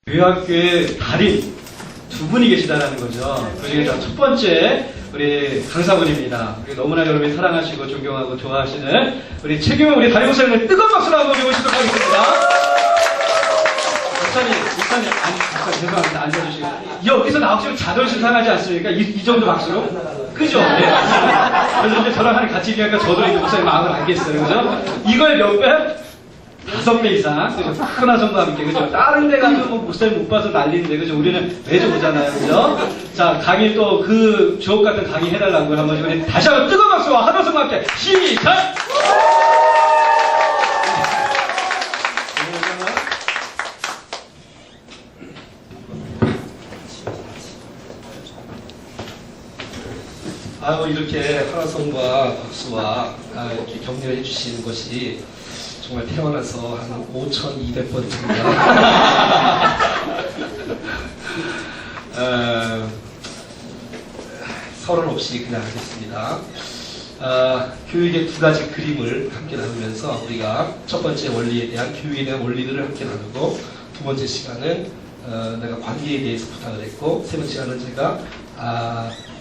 교회학교의 달인 두 분이 계시다는 거죠. 그중에 첫 번째 우리 강사분입니다. 우리 너무나 여러분이 사랑하시고 존경하고 좋아하시는 우리 최규명 우리 담임 목사님을 뜨거운 박수로 한번 모시도록 하겠습니다. 목사님, 죄송합니다. 앉아주시고. 여기서 나오시면 자존심 상하지 않습니까? 이 정도 박수로? 그죠? 네. 그래서 이제 저랑 하는 같이 얘기하니까 저도 이제 목사님 마음을 알겠어요. 그죠? 이걸 몇 배? 5배 이상, 그죠? 큰화성과 함께, 그죠? 다른 데 가면 뭐 목사님 못 봐서 난리인데, 그죠? 우리는 매주 보잖아요, 그죠? 자, 강의 또 그 주옥 같은 강의 해달라고 한번 이번에 다시 한번 뜨거운 박수와 한화성과 함께 시작! 아유, 이렇게 한화성과 박수와 이렇게 격려해 주시는 것이 정말 태어나서 한 5,200번입니다. 서론 없이 그냥 하겠습니다. 교육의 두 가지 그림을 함께 나누면서 우리가 첫 번째 원리에 대한 교육에 대한 원리들을 함께 나누고 두 번째 시간은 내가 관계에 대해서 부탁을 했고 세 번째 시간은 제가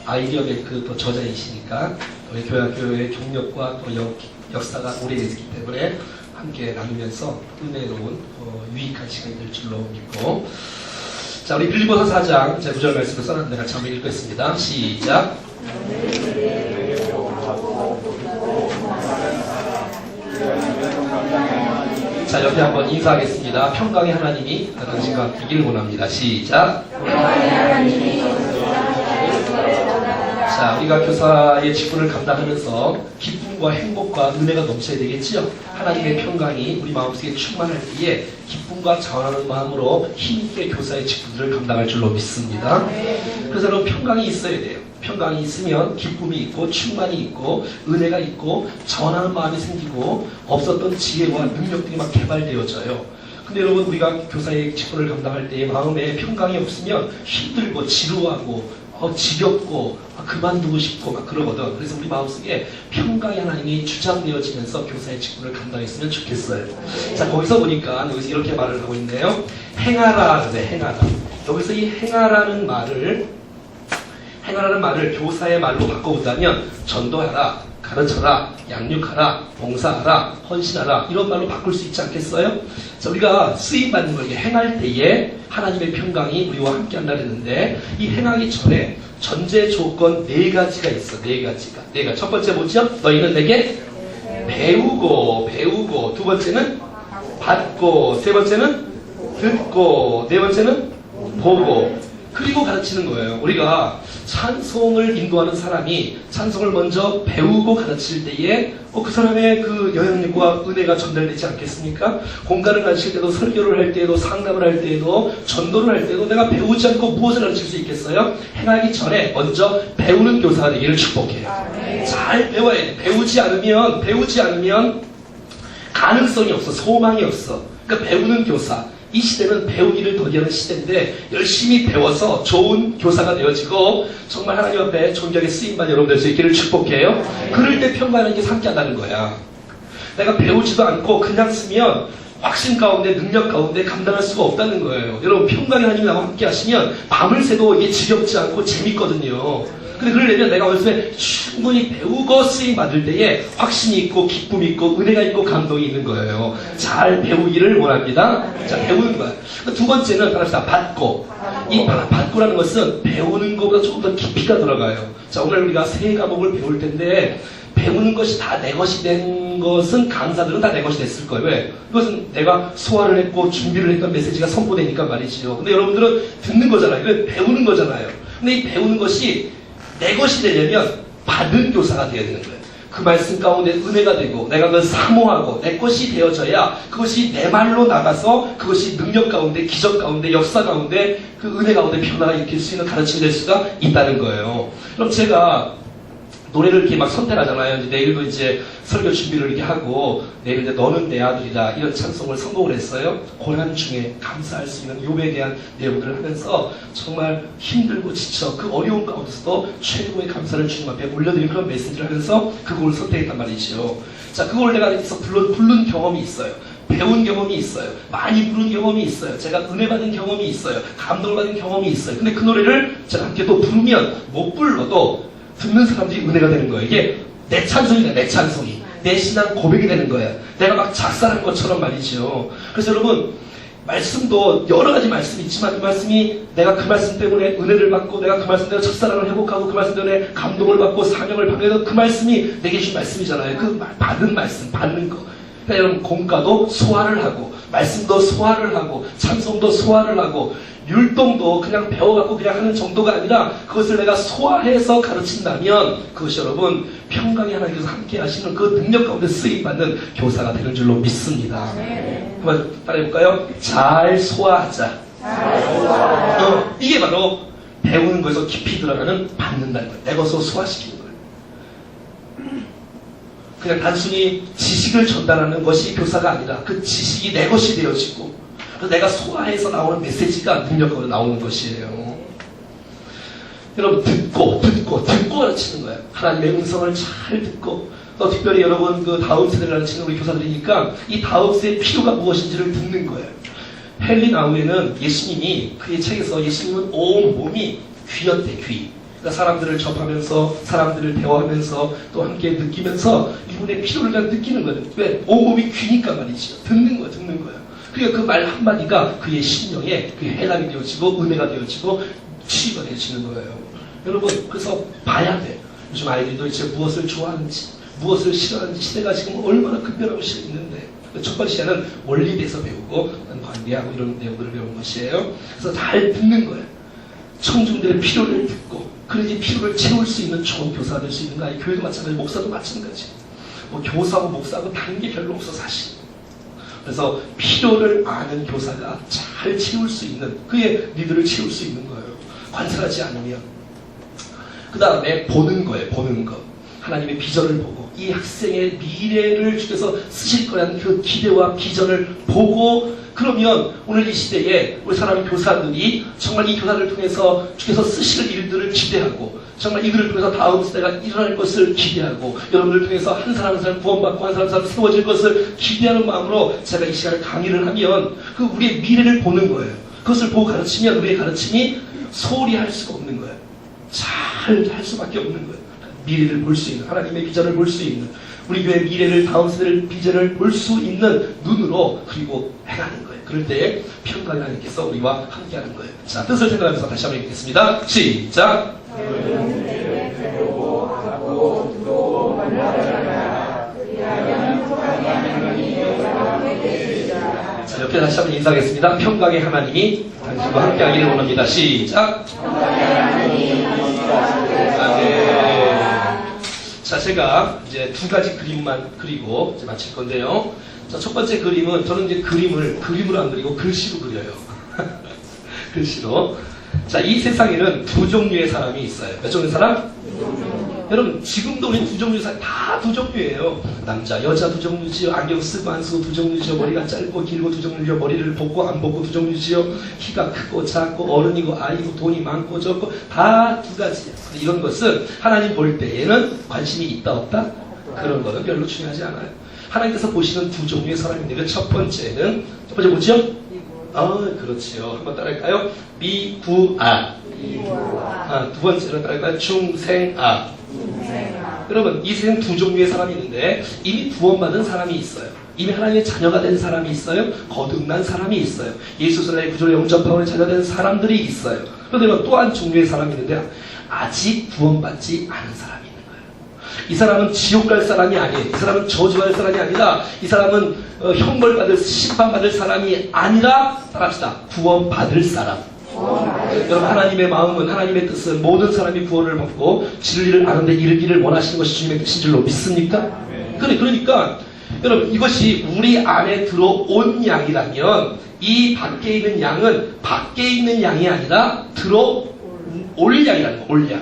아이디어 뱅크 또 저자이시니까 우리 교회의 경력과 또 역사가 오래됐기 때문에 함께 나누면서 은혜로운 유익한 시간이 될 줄로 믿고 자 우리 빌립보서 4장 제 9절 말씀을 써놨는데 같이 한번 읽겠습니다. 시작. 자 옆에 한번 인사하겠습니다. 평강의 하나님이 당신과 함께기를 원합니다. 시작. 자, 우리가 교사의 직분을 감당하면서 기쁨과 행복과 은혜가 넘쳐야 되겠지요. 하나님의 평강이 우리 마음속에 충만할 때에 기쁨과 자원하는 마음으로 힘있게 교사의 직분들을 감당할 줄로 믿습니다. 그래서 여러분 평강이 있어야 돼요. 평강이 있으면 기쁨이 있고 충만이 있고 은혜가 있고 자원하는 마음이 생기고 없었던 지혜와 능력들이 막 개발되어져요. 근데 여러분 우리가 교사의 직분을 감당할 때에 마음에 평강이 없으면 힘들고 지루하고 지겹고 그만두고 싶고 막 그러거든. 그래서 우리 마음속에 평강의 하나님이 주장되어지면서 교사의 직분을 감당했으면 좋겠어요. 자 거기서 보니까 여기서 이렇게 말을 하고 있네요. 행하라 그래 행하라. 여기서 이 행하라는 말을 교사의 말로 바꿔본다면 전도하라, 가르쳐라, 양육하라, 봉사하라, 헌신하라 이런 말로 바꿀 수 있지 않겠어요? 자, 우리가 쓰임받는 걸 행할 때에 하나님의 평강이 우리와 함께 한다 그랬는데 이 행하기 전에 전제 조건 4가지가 있어. 4가지가. 첫 번째 뭐죠? 너희는 내게 배우고 두 번째는 받고 세 번째는 듣고 네 번째는 보고 그리고 가르치는 거예요. 우리가 찬송을 인도하는 사람이 찬송을 먼저 배우고 가르칠 때에 그 사람의 그 영향력과 은혜가 전달되지 않겠습니까? 공간을 가르칠 때도 설교를 할 때에도 상담을 할 때에도 전도를 할 때도 내가 배우지 않고 무엇을 가르칠 수 있겠어요? 행하기 전에 먼저 배우는 교사가 되기를 축복해요. 잘 배워야 돼. 배우지 않으면 가능성이 없어. 소망이 없어. 그러니까 배우는 교사. 이 시대는 배우기를 더디하는 시대인데 열심히 배워서 좋은 교사가 되어지고 정말 하나님 앞에 존경의 쓰임받는 여러분 될 수 있기를 축복해요. 그럴 때 평강하는 게 함께한다는 거야. 내가 배우지도 않고 그냥 쓰면 확신 가운데 능력 가운데 감당할 수가 없다는 거예요. 여러분 평강의 하나님이 나와 함께 하시면 밤을 새도 이게 지겹지 않고 재밌거든요. 근데 그러려면 내가 어렸을 때 충분히 배우고 쓰임 받을 때에 확신이 있고 기쁨이 있고 은혜가 있고 감동이 있는 거예요. 잘 배우기를 원합니다. 자 배우는 거야. 두 번째는 따라합시다. 받고. 이 받고라는 것은 배우는 것보다 조금 더 깊이가 들어가요. 자 오늘 우리가 세 과목을 배울 텐데 배우는 것이 다 내 것이 된 것은 강사들은 다 내 것이 됐을 거예요. 왜? 이것은 내가 소화를 했고 준비를 했던 메시지가 선포되니까 말이죠. 근데 여러분들은 듣는 거잖아요. 이건 배우는 거잖아요. 근데 이 배우는 것이 내 것이 되려면 받은 교사가 되어야 되는 거예요. 그 말씀 가운데 은혜가 되고 내가 그걸 사모하고 내 것이 되어져야 그것이 내 말로 나가서 그것이 능력 가운데 기적 가운데 역사 가운데 그 은혜 가운데 변화가 일으킬 수 있는 가르침이 될 수가 있다는 거예요. 그럼 제가 노래를 이렇게 막 선택하잖아요. 이제 내일도 이제 설교 준비를 이렇게 하고 내일 이제 너는 내 아들이다 이런 찬송을 선곡을 했어요. 고난 중에 감사할 수 있는 욥에 대한 내용들을 하면서 정말 힘들고 지쳐 그 어려운 가운데서도 최고의 감사를 주님 앞에 올려드린 그런 메시지를 하면서 그 곡을 선택했단 말이죠. 자, 그걸 내가 여기서 부른 경험이 있어요. 배운 경험이 있어요. 많이 부른 경험이 있어요. 제가 은혜 받은 경험이 있어요. 감동을 받은 경험이 있어요. 근데 그 노래를 제가 함께 또 부르면 못 불러도 듣는 사람들이 은혜가 되는 거예요. 이게 내 찬송이다, 내 찬송이. 내 신앙 고백이 되는 거예요. 내가 막 작사한 것처럼 말이죠. 그래서 여러분, 말씀도 여러 가지 말씀이 있지만 그 말씀이 내가 그 말씀 때문에 은혜를 받고 내가 그 말씀 때문에 첫사랑을 회복하고 그 말씀 때문에 감동을 받고 사명을 받게 해서 그 말씀이 내게 주신 말씀이잖아요. 그 받은 말씀, 받는 거. 그러니까 여러분 공과도 소화를 하고 말씀도 소화를 하고 찬송도 소화를 하고 율동도 그냥 배워갖고 그냥 하는 정도가 아니라 그것을 내가 소화해서 가르친다면 그것이 여러분 평강의 하나님께서 함께 하시는 그 능력 가운데 쓰임받는 교사가 되는 줄로 믿습니다. 한번 따라해볼까요? 잘 소화하자. 이게 바로 배우는 거에서 깊이 들어가는 받는다는 거예요. 내 것을 소화시키는 거예요. 그냥 단순히 지식을 전달하는 것이 교사가 아니라 그 지식이 내 것이 되어지고 그래서 내가 소화해서 나오는 메시지가 능력으로 나오는 것이에요. 여러분 듣고 가르치는 거예요. 하나님의 음성을 잘 듣고 또 특별히 여러분 그 다음 세대를 가르치는 우리 교사들이니까 이 다음 세대의 필요가 무엇인지를 듣는 거예요. 헨리 나우에는 예수님이 그의 책에서 예수님은 온 몸이 귀였대, 귀. 그러니까 사람들을 접하면서 사람들을 대화하면서 또 함께 느끼면서 이분의 필요를 그냥 느끼는 거예요. 왜? 온 몸이 귀니까 말이죠. 듣는 거예요. 그러니까 그 말 한마디가 그의 심령에 그의 해답이 되어지고 은혜가 되어지고 치유가 되어지는 거예요. 여러분 그래서 봐야 돼. 요즘 아이들도 이제 무엇을 좋아하는지 무엇을 싫어하는지 시대가 지금 얼마나 급변하고 있는데 첫 번째 시간은 원리에 대해서 배우고 관계하고 이런 내용들을 배우는 것이에요. 그래서 잘 듣는 거예요. 청중들의 필요를 듣고 그래야지 필요를 채울 수 있는 좋은 교사가 될 수 있는 거 아니에요. 교회도 마찬가지, 목사도 마찬가지. 뭐 교사하고 목사하고 다른 게 별로 없어 사실. 그래서 필요를 아는 교사가 잘 채울 수 있는 그의 니들을 채울 수 있는 거예요. 관찰하지 않으면. 그 다음에 보는 거예요. 보는 거. 하나님의 비전을 보고 이 학생의 미래를 주께서 쓰실 거라는 그 기대와 비전을 보고 그러면 오늘 이 시대에 우리 사람 교사들이 정말 이 교사를 통해서 주께서 쓰실 일들을 기대하고 정말 이들을 통해서 다음 세대가 일어날 것을 기대하고 여러분들 통해서 한 사람 한 사람 구원받고 한 사람 한 사람 세워질 것을 기대하는 마음으로 제가 이 시간에 강의를 하면 그 우리의 미래를 보는 거예요. 그것을 보고 가르치면 우리의 가르침이 소홀히 할 수가 없는 거예요. 잘 할 수밖에 없는 거예요. 미래를 볼 수 있는 하나님의 비전을 볼 수 있는 우리 교회 미래를 다음 세대를 비전을 볼 수 있는 눈으로 그리고 행하는 거예요. 그럴 때 평강의 하나님께서 우리와 함께하는 거예요. 자, 뜻을 생각하면서 다시 한번 읽겠습니다. 시작. 자, 옆에 다시 한번 인사하겠습니다. 평강의 하나님이 당신과 함께하기를 원합니다. 시작. 자, 제가 이제 두 가지 그림만 그리고 이제 마칠 건데요. 자, 첫 번째 그림은 저는 이제 그림으로 안 그리고 글씨로 그려요. 글씨로. 자, 이 세상에는 두 종류의 사람이 있어요. 몇 종류의 사람? 여러분, 지금도 우리 두 종류의 사람, 다 두 종류예요. 남자, 여자 두 종류지요. 안경 쓰고 안 쓰고 두 종류지요. 머리가 짧고 길고 두 종류지요. 머리를 벗고 안 벗고 두 종류지요. 키가 크고 작고 어른이고 아이고 돈이 많고 적고 다 두 가지예요. 이런 것은 하나님 볼 때에는 관심이 있다 없다? 그런 거는 별로 중요하지 않아요. 하나님께서 보시는 두 종류의 사람인데 첫 번째는 첫 번째 뭐죠? 그렇지요. 한번 따라할까요? 미구아. 두 번째로 따라할까요? 중생아. 여러분, 이 세상 두 종류의 사람이 있는데 이미 구원받은 사람이 있어요. 이미 하나님의 자녀가 된 사람이 있어요. 거듭난 사람이 있어요. 예수스라의 구조로 영접하고의 자녀된 사람들이 있어요. 그런데 또 한 종류의 사람이 있는데 아직 구원받지 않은 사람이 있는 거예요. 이 사람은 지옥 갈 사람이 아니에요. 이 사람은 저주할 사람이 아니라 이 사람은 형벌받을 심판받을 사람이 아니라 따라합시다. 구원받을 사람. 여러분, 하나님의 마음은 하나님의 뜻은 모든 사람이 구원을 받고 진리를 아는데 이르기를 원하시는 것이 주님의 뜻인 줄로 믿습니까? 그러니까 여러분, 이것이 우리 안에 들어온 양이라면 이 밖에 있는 양은 밖에 있는 양이 아니라 들어올 양이라는 거예요. 올 양.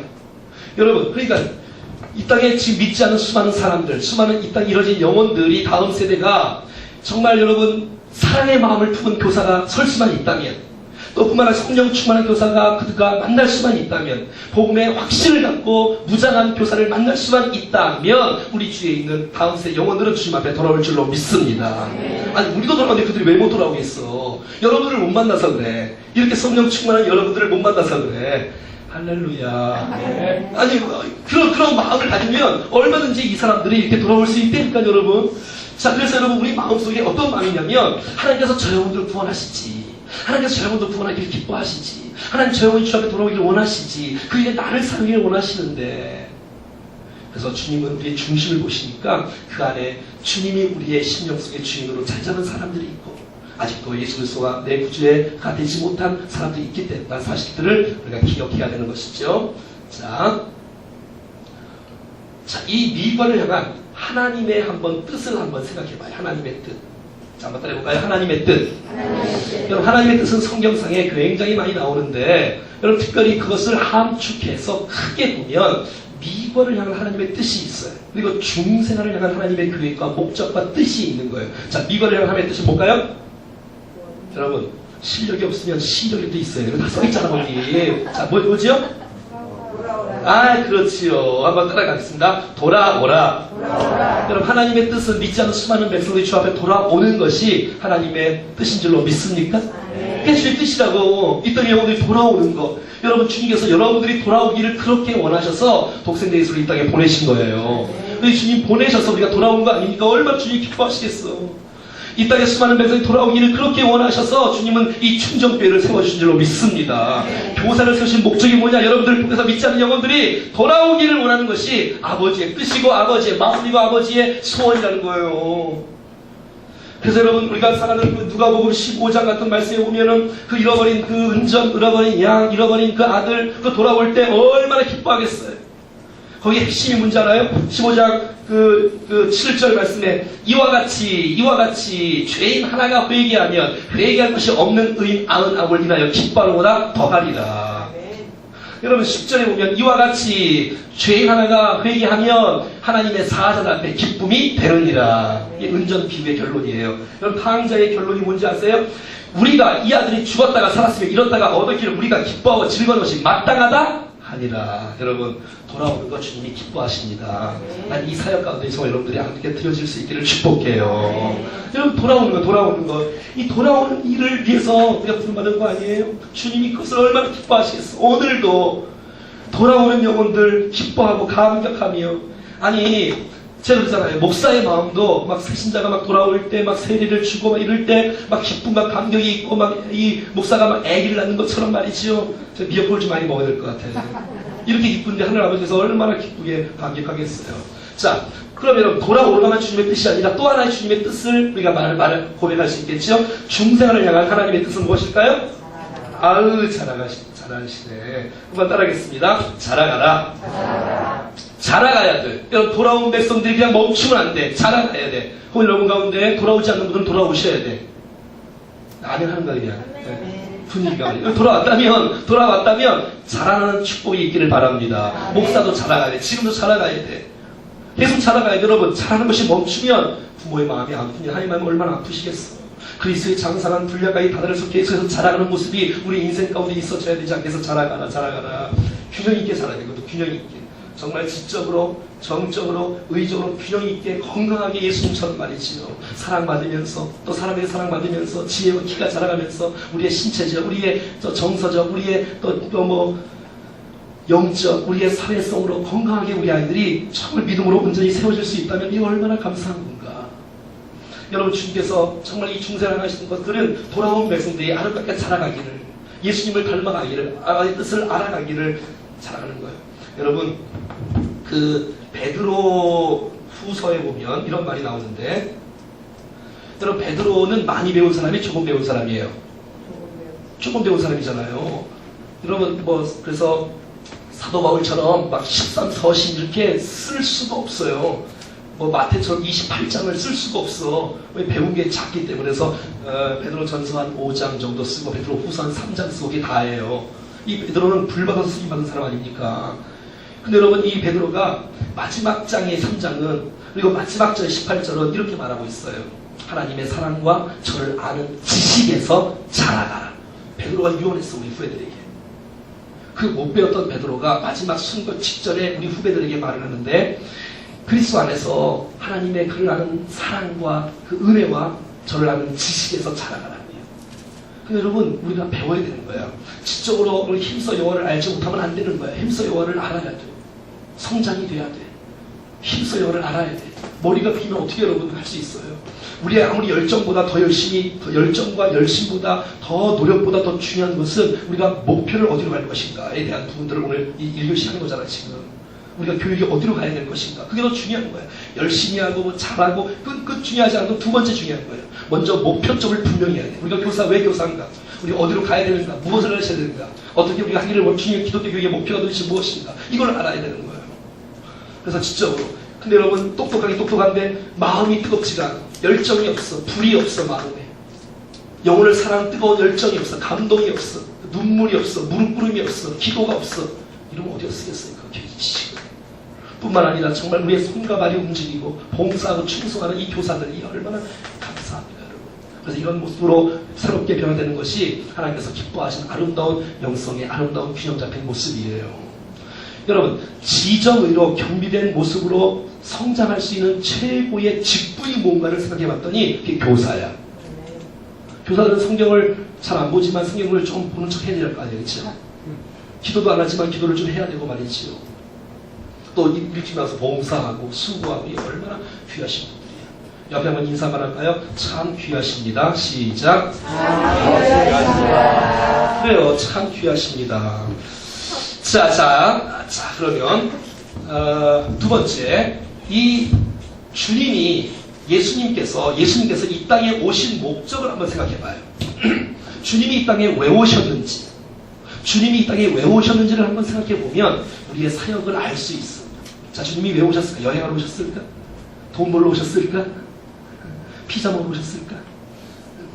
여러분, 그러니까 이 땅에 지금 믿지 않는 수많은 사람들, 수많은 이 땅에 이뤄진 영혼들이 다음 세대가 정말 여러분 사랑의 마음을 품은 교사가 설 수만 있다면, 또 그뿐만 아니라 성령 충만한 교사가 그가 만날 수만 있다면, 복음의 확신을 갖고 무장한 교사를 만날 수만 있다면 우리 주위에 있는 다음 세대 영혼들은 주님 앞에 돌아올 줄로 믿습니다. 아니 우리도 돌아오는데 그들이 왜 못 돌아오겠어? 여러분들을 못 만나서 그래. 이렇게 성령 충만한 여러분들을 못 만나서 그래. 할렐루야. 아니 그런 마음을 가지면 얼마든지 이 사람들이 이렇게 돌아올 수 있다니까 여러분. 자, 그래서 여러분 우리 마음속에 어떤 마음이냐면, 하나님께서 저 영혼들을 구원하시지, 하나님께서 저 영혼들 구원하기를 기뻐하시지, 하나님 저 영혼이 주 앞에 돌아오기를 원하시지, 그 일에 나를 사용하기를 원하시는데, 그래서 주님은 우리의 중심을 보시니까 그 안에 주님이 우리의 심령 속의 주인으로 자리 잡은 사람들이 있고, 아직도 예수 그리스도와 내 구주가 되지 못한 사람들이 있기 때문에 사실들을 우리가 기억해야 되는 것이죠. 자, 이 미관을 향한 하나님의 한번 뜻을 한번 생각해봐요. 하나님의 뜻. 자, 한번 따라해볼까요? 하나님의 뜻. 여러분, 하나님의 뜻은 성경상에 굉장히 많이 나오는데, 여러분, 특별히 그것을 함축해서 크게 보면, 미관을 향한 하나님의 뜻이 있어요. 그리고 중생활을 향한 하나님의 계획과 목적과 뜻이 있는 거예요. 자, 미관을 향한 하나님의 뜻이 뭘까요? 여러분, 실력이 없으면 시력이 또 있어요. 이거 다 써있잖아, 거기. 자, 뭐지요? 아, 그렇지요. 한번 따라가겠습니다. 돌아오라. 여러분, 하나님의 뜻은 믿지 않는 수많은 백성들이 주 앞에 돌아오는 것이 하나님의 뜻인 줄로 믿습니까? 그게 주의 뜻이라고. 이 땅에 영혼들이 돌아오는 것. 여러분, 주님께서 여러분들이 돌아오기를 그렇게 원하셔서 독생자 예수를 이 땅에 보내신 거예요. 우리 주님 보내셔서 우리가 돌아온 거 아닙니까? 얼마나 주님이 기뻐하시겠어. 이 땅에 수많은 백성이 돌아오기를 그렇게 원하셔서 주님은 이 충정교회를 세워주신 줄로 믿습니다. 교사를 세우신 목적이 뭐냐? 여러분들을 통해서 믿지 않는 영혼들이 돌아오기를 원하는 것이 아버지의 뜻이고 아버지의 마음이고 아버지의 소원이라는 거예요. 그래서 여러분, 우리가 사랑하는 그 누가복음 15장 같은 말씀에 보면은 그 잃어버린 그 은전, 잃어버린 양, 잃어버린 그 아들, 그 돌아올 때 얼마나 기뻐하겠어요. 거기 핵심이 뭔지 알아요? 15장 그 7절 말씀에 이와 같이 죄인 하나가 회개하면 회개할 것이 없는 의인 99을 인하여 기뻐하는보다 더하리라. 여러분 10절에 보면 이와 같이 죄인 하나가 회개하면 하나님의 사자들 앞에 기쁨이 되느니라. 이게 은전 비유의 결론이에요. 여러분 탕자의 결론이 뭔지 아세요? 우리가 이 아들이 죽었다가 살았으면 이렇다가 얻었기를 우리가 기뻐하고 즐거운 것이 마땅하다 아니라. 여러분 돌아오는 것 주님이 기뻐하십니다. 난 이 사역 가운데서 여러분들이 함께 드려질 수 있기를 축복해요. 여러분 돌아오는 것 이 돌아오는 일을 위해서 우리가 부름받은 거 아니에요? 주님이 그것을 얼마나 기뻐하시겠어. 오늘도 돌아오는 영혼들 기뻐하고 감격하며, 아니 제가 그러잖아요. 목사의 마음도 막 새신자가 막 돌아올 때 막 세례를 주고 막 이럴 때 막 기쁨과 감격이 있고 막 이 목사가 막 아기를 낳는 것처럼 말이지요. 제가 미역국을 좀 많이 먹어야 될 것 같아요. 이렇게 기쁜데 하늘 아버지께서 얼마나 기쁘게 감격하겠어요. 자, 그럼 여러분 돌아오라는 주님의 뜻이 아니라 또 하나의 주님의 뜻을 우리가 말을 고백할 수 있겠죠. 중생활을 향한 하나님의 뜻은 무엇일까요? 아으 잘하시네. 한번 따라하겠습니다. 자라가라. 자라가야 돼. 여러분 돌아온 백성들이 그냥 멈추면 안 돼. 자라가야 돼. 혹은 여러분 가운데 돌아오지 않는 분들은 돌아오셔야 돼. 아멘 하는 거야 그냥. 네. 분위기가 돌아왔다면 자라나는 축복이 있기를 바랍니다. 목사도 자라가야 돼. 지금도 자라가야 돼. 계속 자라가야 돼. 여러분 자라는 것이 멈추면 부모의 마음이 아프니 하나님 마음이 얼마나 아프시겠어. 그리스도의 장사한 분량까지 다들어서 계속해서 자라가는 모습이 우리 인생 가운데 있어져야 되지 않겠어. 자라가라. 균형 있게 자라야 되거든. 균형 있게. 정말 지적으로, 정적으로, 의적으로 균형 있게 건강하게 예수님처럼 말이지요. 사랑받으면서 또 사람에게 사랑받으면서 지혜와 키가 자라가면서 우리의 신체적, 우리의 정서적, 우리의 또 영적, 우리의 사회성으로 건강하게 우리 아이들이 정말 믿음으로 온전히 세워질 수 있다면 이거 얼마나 감사한 건가. 여러분 주님께서 정말 이 중생을 하시는 것들은 돌아온 백성들이 아름답게 자라가기를, 예수님을 닮아가기를, 아버지의 뜻을 알아가기를 자라가는 거예요. 여러분 그 베드로 후서에 보면 이런 말이 나오는데, 여러분 베드로는 많이 배운 사람이 조금 배운 사람이에요. 조금 배운 사람이잖아요. 여러분 그래서 사도 바울처럼 막 13서신 이렇게 쓸 수가 없어요. 마태처럼 28장을 쓸 수가 없어. 왜 배운 게 작기 때문에. 그래서 베드로 전서 한 5장 정도 쓰고 베드로 후서 한 3장 쓰고 그게 다예요. 이 베드로는 불받아서 쓰임받은 사람 아닙니까? 근데 여러분 이 베드로가 마지막 장의 3장은, 그리고 마지막 절 18절은 이렇게 말하고 있어요. 하나님의 사랑과 저를 아는 지식에서 자라가라. 베드로가 유언했어, 우리 후배들에게. 그 못 배웠던 베드로가 마지막 순교 직전에 우리 후배들에게 말을 하는데, 그리스도 안에서 하나님의 그를 아는 사랑과 그 은혜와 저를 아는 지식에서 자라가라. 근데 여러분, 우리가 배워야 되는 거예요. 지적으로 우리 힘써 영어를 알지 못하면 안 되는 거예요. 힘써 영어를 알아야 돼. 성장이 돼야 돼. 힘써 영어를 알아야 돼. 머리가 비면 어떻게 여러분 할 수 있어요? 우리의 아무리 열정보다 더 열심히, 더 열정과 열심보다 더 노력보다 더 중요한 것은 우리가 목표를 어디로 갈 것인가에 대한 부분들을 오늘 이 1교시 하는 거잖아요, 지금. 우리가 교육이 어디로 가야 될 것인가. 그게 더 중요한 거예요. 열심히 하고 잘하고 끝 중요하지 않고 두 번째 중요한 거예요. 먼저 목표점을 분명히 해야 돼요. 우리가 교사 왜 교사인가? 우리가 어디로 가야 되는가? 무엇을 하셔야 되는가? 어떻게 우리가 하기를 원하는 기독교 교육의 목표가 도대체 무엇인가? 이걸 알아야 되는 거예요. 그래서 지적으로. 근데 여러분 똑똑한데 마음이 뜨겁지가 않아. 열정이 없어. 불이 없어, 마음에. 영혼을 사랑하는 뜨거운 열정이 없어. 감동이 없어. 눈물이 없어. 무릎 꿇음이 없어. 기도가 없어. 이러면 어디가 쓰겠어요? 그 지식을. 뿐만 아니라 정말 우리의 손과 발이 움직이고 봉사하고 충성하는 이 교사들이 얼마나 감사합니다, 여러분. 그래서 이런 모습으로 새롭게 변화되는 것이 하나님께서 기뻐하시는 아름다운 영성의 아름다운 균형 잡힌 모습이에요. 여러분, 지정의로 겸비된 모습으로 성장할 수 있는 최고의 직분이 뭔가를 생각해 봤더니 그게 교사야. 교사들은 성경을 잘 안 보지만 성경을 좀 보는 척 해야 될 거 아니에요, 그렇죠? 기도도 안 하지만 기도를 좀 해야 되고 말이지요. 또 일주일 나서 봉사하고 수고하고 이게 얼마나 귀하신 분들이에요. 옆에 한번 인사만 할까요? 참 귀하십니다. 시작. 그래요, 참 귀하십니다. 자, 그러면 두 번째, 이 주님이 예수님께서 이 땅에 오신 목적을 한번 생각해봐요. 주님이 이 땅에 왜 오셨는지, 주님이 이 땅에 왜 오셨는지를 한번 생각해보면 우리의 사역을 알 수 있어. 자, 주님이 왜 오셨을까? 여행하러 오셨을까? 돈 벌러 오셨을까? 피자 먹으러 오셨을까?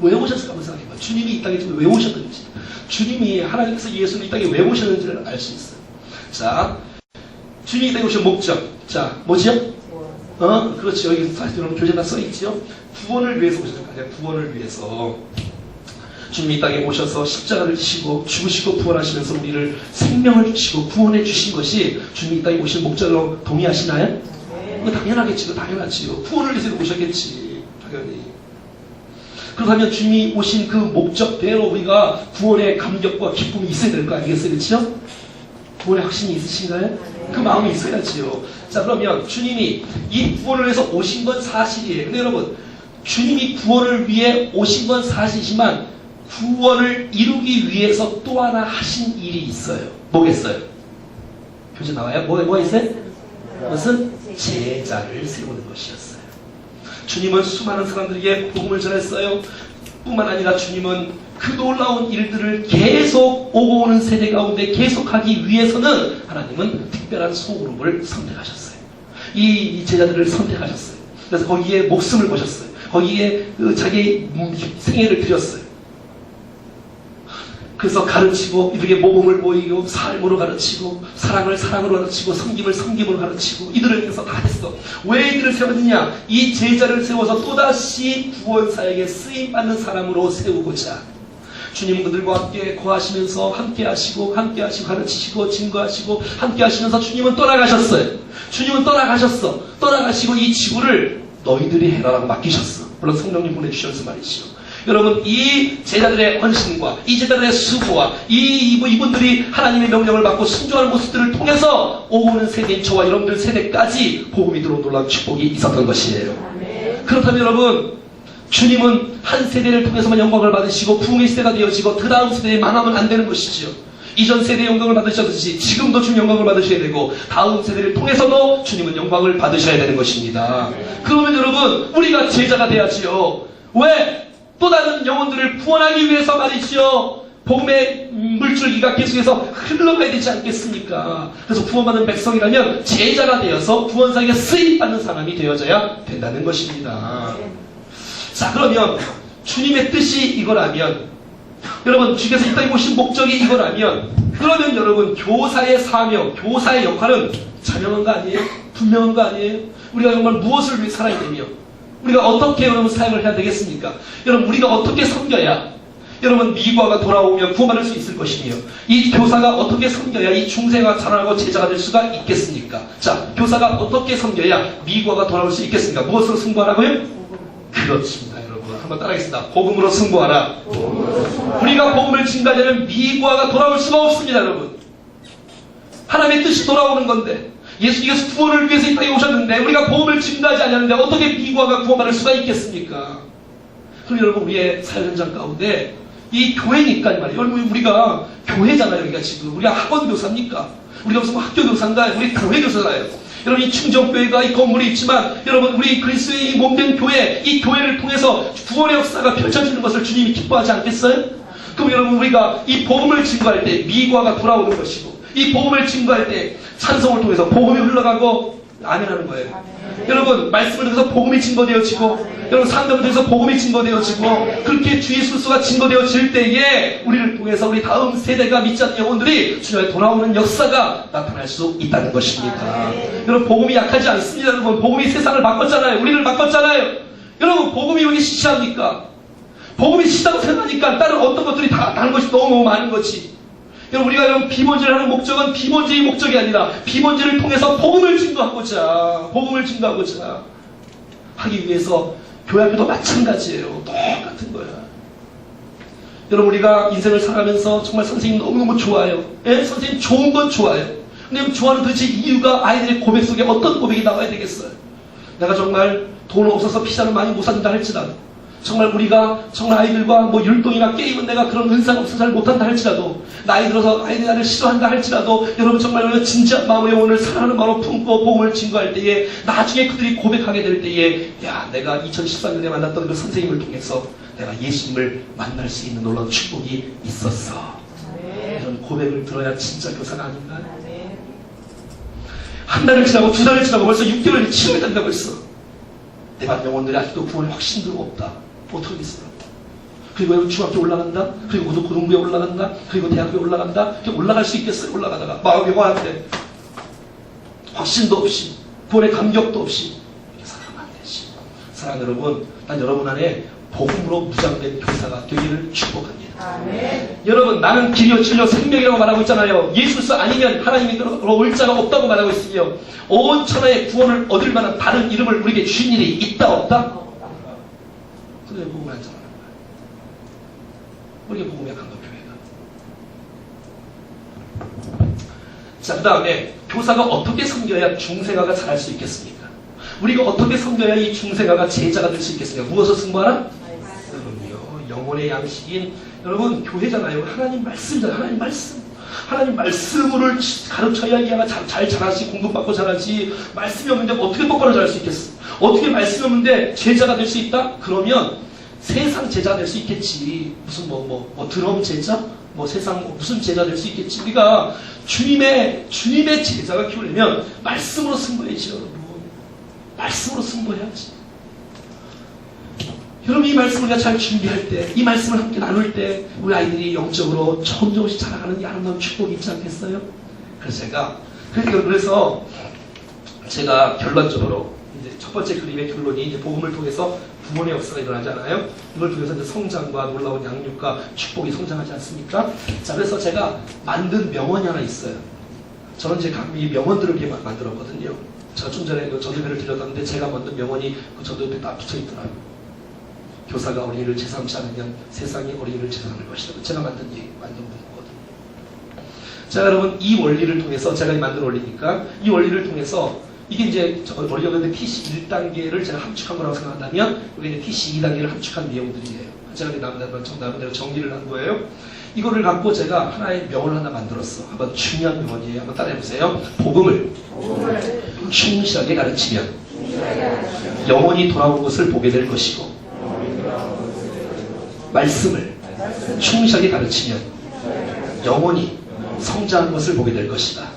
왜 오셨을까? 한번 생각해봐. 주님이 이 땅에 왜 오셨는지, 주님이 하나님께서 예수를 이 땅에 왜 오셨는지를 알 수 있어요. 자, 주님이 이 땅에 오신 목적. 자, 뭐지요? 그렇죠. 여기 사실 여러분 교재에 다 써있지요? 구원을 위해서 오셨을 거 아니에요? 구원을 위해서. 주님이 이 땅에 오셔서 십자가를 지시고 죽으시고 부활하시면서 우리를 생명을 주시고 구원해 주신 것이 주님이 이 땅에 오신 목적으로 동의하시나요? 당연하겠지요. 당연하지요. 구원을 위해서 오셨겠지. 당연히. 그렇다면 주님이 오신 그 목적대로 우리가 구원의 감격과 기쁨이 있어야 될 거 아니겠어요? 그렇죠? 구원의 확신이 있으신가요? 그 마음이 있어야지요. 자, 그러면 주님이 이 구원을 위해서 오신 건 사실이에요. 근데 여러분, 주님이 구원을 위해 오신 건 사실이지만 구원을 이루기 위해서 또 하나 하신 일이 있어요. 뭐겠어요? 교재 나와요? 뭐가 있어요? 그것은 제자를 세우는 것이었어요. 주님은 수많은 사람들에게 복음을 전했어요. 뿐만 아니라 주님은 그 놀라운 일들을 계속 오고 오는 세대 가운데 계속하기 위해서는 하나님은 특별한 소그룹을 선택하셨어요. 이 제자들을 선택하셨어요. 그래서 거기에 목숨을 거셨어요. 거기에 자기 생애를 드렸어요. 그래서 가르치고 이들에게 모범을 보이고 삶으로 가르치고 사랑을 사랑으로 가르치고 섬김을 섬김으로 가르치고 이들을 위해서 다 했어. 왜 이들을 세웠느냐? 이 제자를 세워서 또다시 구원사에게 쓰임받는 사람으로 세우고자 주님은 그들과 함께 거하시면서 함께 하시고 가르치시고 증거하시고 함께 하시면서 주님은 떠나가셨어요. 주님은 떠나가시고 이 지구를 너희들이 해라라고 맡기셨어. 물론 성령님 보내주셔서 말이죠. 여러분, 이 제자들의 헌신과 이 제자들의 수고와 이분들이 하나님의 명령을 받고 순종하는 모습들을 통해서 오는 세대인 저와 여러분들 세대까지 복음이 들어온 놀라운 축복이 있었던 것이에요. 그렇다면 여러분, 주님은 한 세대를 통해서만 영광을 받으시고 부흥의 시대가 되어지고 그 다음 세대에 망하면 안 되는 것이죠. 이전 세대의 영광을 받으셨듯이 지금도 주님 영광을 받으셔야 되고 다음 세대를 통해서도 주님은 영광을 받으셔야 되는 것입니다. 그러면 여러분, 우리가 제자가 돼야지요. 왜? 또 다른 영혼들을 구원하기 위해서 말이죠. 복음의 물줄기가 계속해서 흘러가야 되지 않겠습니까? 그래서 구원받은 백성이라면 제자가 되어서 구원사에게 쓰임받는 사람이 되어져야 된다는 것입니다. 자, 그러면 주님의 뜻이 이거라면, 여러분 주께서 이 땅에 오신 목적이 이거라면, 그러면 여러분 교사의 사명, 교사의 역할은 자명한 거 아니에요? 분명한 거 아니에요? 우리가 정말 무엇을 위해 살아야 되며 우리가 어떻게 여러분 사역을 해야 되겠습니까? 여러분, 우리가 어떻게 섬겨야 여러분 미과가 돌아오며 구원받을 수 있을 것이며 이 교사가 어떻게 섬겨야 이 중생과 자라나고 제자가 될 수가 있겠습니까? 자, 교사가 어떻게 섬겨야 미과가 돌아올 수 있겠습니까? 무엇으로 승부하라고요? 그렇습니다, 여러분. 한번 따라하겠습니다. 복음으로 승부하라. 우리가 복음을 증가하려면 미과가 돌아올 수가 없습니다, 여러분. 하나님의 뜻이 돌아오는 건데 예수님께서 구원을 위해서 이 땅에 오셨는데 우리가 복음을 증가하지 않았는데 어떻게 미과가 구원받을 수가 있겠습니까? 그럼 여러분 우리의 사역 현장 가운데 이 교회니까 말이에요. 여러분 우리가 교회잖아요. 여기가 지금 우리가 학원 교사입니까? 우리가 무슨 학교 교사인가요? 우리 교회 교사잖아요. 여러분 이 충정교회가 이 건물이 있지만 여러분 우리 그리스도의 이 몸된 교회, 이 교회를 통해서 구원의 역사가 펼쳐지는 것을 주님이 기뻐하지 않겠어요? 그럼 여러분 우리가 이 복음을 증거할 때 미과가 돌아오는 것이고 이 복음을 증거할 때 찬송을 통해서 복음이 흘러가고 아멘하는 거예요. 여러분 말씀을 통해서 복음이 증거되어지고 여러분 상담을 통해서 복음이 증거되어지고 그렇게 주 예수가 증거되어질 때에 우리를 통해서 우리 다음 세대가 믿지 않는 영혼들이 주님의 돌아오는 역사가 나타날 수 있다는 것입니다. 여러분 복음이 약하지 않습니다. 여러분 복음이 세상을 바꿨잖아요. 우리를 바꿨잖아요. 여러분 복음이 왜 시시합니까? 복음이 시시하다고 생각하니까 다른 어떤 것들이 다 다른 것이 너무 많은 거지. 여러분 우리가 이런 비본질을 하는 목적은 비본질의 목적이 아니라 비본질을 통해서 복음을 증거하고자 하기 위해서 교회 학교도 마찬가지예요. 똑같은 거야. 여러분 우리가 인생을 살아가면서 정말 선생님 너무너무 좋아요. 예? 선생님 좋은 건 좋아요. 근데 좋아하는 도대체 이유가 아이들의 고백 속에 어떤 고백이 나와야 되겠어요? 내가 정말 돈 없어서 피자를 많이 못 산다 할지라도 정말 우리가 정말 아이들과 뭐 율동이나 게임은 내가 그런 은사가 없어서 잘 못한다 할지라도 나이 들어서 아이들을 싫어한다 할지라도 여러분 정말 진지한 마음으로 영혼을 사랑하는 마음으로 품고 복음을 증거할 때에 나중에 그들이 고백하게 될 때에 야 내가 2013년에 만났던 그 선생님을 통해서 내가 예수님을 만날 수 있는 놀라운 축복이 있었어. 이런 고백을 들어야 진짜 교사가 아닌가? 한 달을 지나고 두 달을 지나고 벌써 6개월이 치료했단다 벌써. 내 반 영혼들이 아직도 구원의 확신도 없다. 어떻게 하겠어요? 그리고 중학교 올라간다. 그리고 고등부에 올라간다. 그리고 대학교에 올라간다. 올라갈 수 있겠어요? 올라가다가 마음이 영화한테 확신도 없이 구원의 감격도 없이 이렇게 살아가면 안 되지. 사랑하는 여러분, 난 여러분 안에 복음으로 무장된 교사가 되기를 축복합니다. 여러분 나는 길이요 진리요 생명이라고 말하고 있잖아요. 예수스 아니면 하나님이 들어올 자가 없다고 말하고 있으며 온 천하의 구원을 얻을 만한 다른 이름을 우리에게 주신 일이 있다 없다? 근데 복음을 안 전하는 거야. 우리가 복음이 약한 거 교회가. 자, 그 다음에 교사가 어떻게 섬겨야 중생아가 자랄 수 있겠습니까? 우리가 어떻게 섬겨야 이 중생아가 제자가 될 수 있겠습니까? 무엇을 승부하라? 그럼요. 영혼의 양식인 여러분 교회잖아요. 하나님 말씀이잖아요. 하나님 말씀. 하나님 말씀을 가르쳐야 이 아가 잘 자라지 공급받고 자라지. 말씀이 없는데 어떻게 똑바로 자랄 수 있겠어? 어떻게 말씀이 없는데 제자가 될 수 있다? 그러면 세상 제자 될 수 있겠지. 무슨 드럼 제자? 세상 무슨 제자 될 수 있겠지. 우리가 주님의 제자가 키우려면 말씀으로 승부해야지 여러분. 말씀으로 승부해야지. 여러분 이 말씀을 우리가 잘 준비할 때, 이 말씀을 함께 나눌 때 우리 아이들이 영적으로 조금씩 자라가는 이 아름다운 축복이 있지 않겠어요? 그래서 제가 결론적으로 이제 첫 번째 그림의 결론이 이제 복음을 통해서 구원의 역사가 일어나잖아요. 이걸 통해서 이제 성장과 놀라운 양육과 축복이 성장하지 않습니까? 자, 그래서 제가 만든 명언이 하나 있어요. 저는 이제 각 이 명언들을 이렇게 만들었거든요. 제가 좀 전에 그 전도회를 드렸는데 제가 만든 명언이 그 전도회에 딱 붙어있더라고요. 교사가 어린이를 제삼지 않으면 세상이 어린이를 제삼할 것이라고 제가 만든 문구거든요. 자, 여러분 이 원리를 통해서 제가 만든 원리니까 이 원리를 통해서 이게 이제 원리였는데 TC 1단계를 제가 함축한 거라고 생각한다면 이게 이제 TC 2단계를 함축한 내용들이에요. 제가 나름대로 정리를 한 거예요. 이거를 갖고 제가 하나의 명언을 하나 만들었어. 한번 중요한 명언이에요. 한번 따라해보세요. 복음을 충실하게 가르치면 영혼이 돌아온 것을 보게 될 것이고 말씀을 충실하게 가르치면 영혼이 성장하는 것을 보게 될 것이다.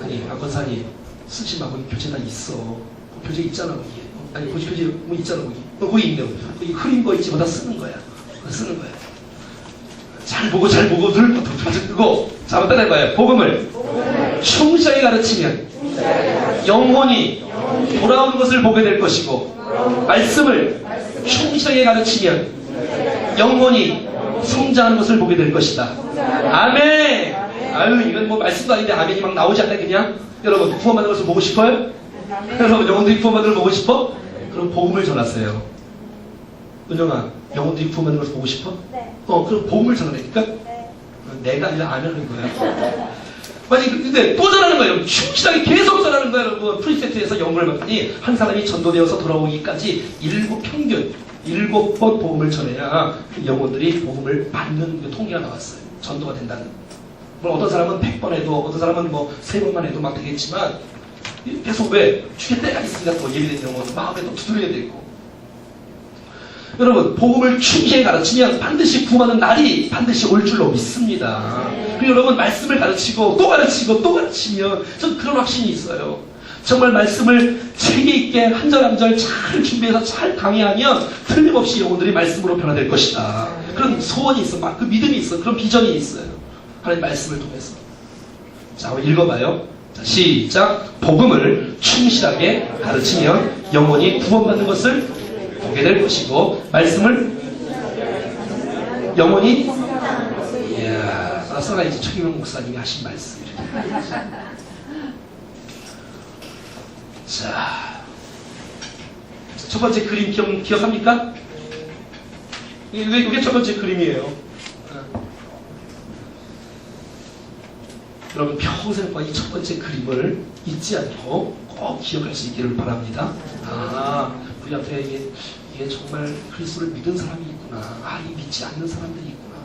아니 박건사님 쓰시마고 교재 다 있어. 교재 있잖아 거기. 아니 교재 뭐 있잖아 거기. 거기 있네. 거기 흐린 거 있지 뭐 다 쓰는 거야. 쓰는 거야. 잘 보고 늘 끄고 자 한번 따라해봐요. 복음을 충실하게 가르치면 영혼이 돌아오는 것을 보게 될 것이고 말씀을 충실하게 가르치면 영혼이 성장하는 것을 보게 될 것이다. 아멘. 아유, 이건 뭐 말씀도 아닌데 아멘이 막 나오지 않나 그냥? 여러분 구원받는 것을 보고 싶어요? 여러분 영혼들이 구원받는 걸 보고 싶어? 그럼 복음을 전하세요. 은영아, 영혼들이 구원받는 것을 보고 싶어? 네. 그럼 복음을 전하니까 네. 내가 아니라 아멘 하는 거야. 아니 근데 또 전하는 거예요. 충실하게 계속 전하는 거예요. 여러분 프리세트에서 연구를 봤더니 한 사람이 전도되어서 돌아오기까지 평균 7번 복음을 전해야 영혼들이 복음을 받는 그 통계가 나왔어요. 전도가 된다는. 물론 어떤 사람은 100번 해도 어떤 사람은 뭐 3번만 해도 막 되겠지만 계속 왜? 주의 때가 있으니까 또 예비된 영혼 마음에 또 두드려야 되고. 여러분 복음을 충실히 가르치면 반드시 구원하는 날이 반드시 올 줄로 믿습니다. 그리고 여러분 말씀을 가르치고 또 가르치고 또 가르치면 전 그런 확신이 있어요. 정말 말씀을 체계 있게 한 절 한 절 잘 준비해서 잘 강의하면 틀림없이 영혼들이 말씀으로 변화될 것이다. 그런 소원이 있어, 그 믿음이 있어, 그런 비전이 있어요. 하나님 말씀을 통해서. 자, 한번 읽어봐요. 자, 시작. 복음을 충실하게 가르치면 영혼이 구원받는 것을 보게 될 것이고 말씀을 영혼이 이야, 나서가 이제 최경영 목사님이 하신 말씀이에요. 자, 첫 번째 그림 기억합니까? 이게 첫 번째 그림이에요. 여러분 평생 이 첫 번째 그림을 잊지 않고 꼭 기억할 수 있기를 바랍니다. 우리 앞에 이게 정말 그리스도를 믿은 사람이 있구나. 이 믿지 않는 사람들이 있구나.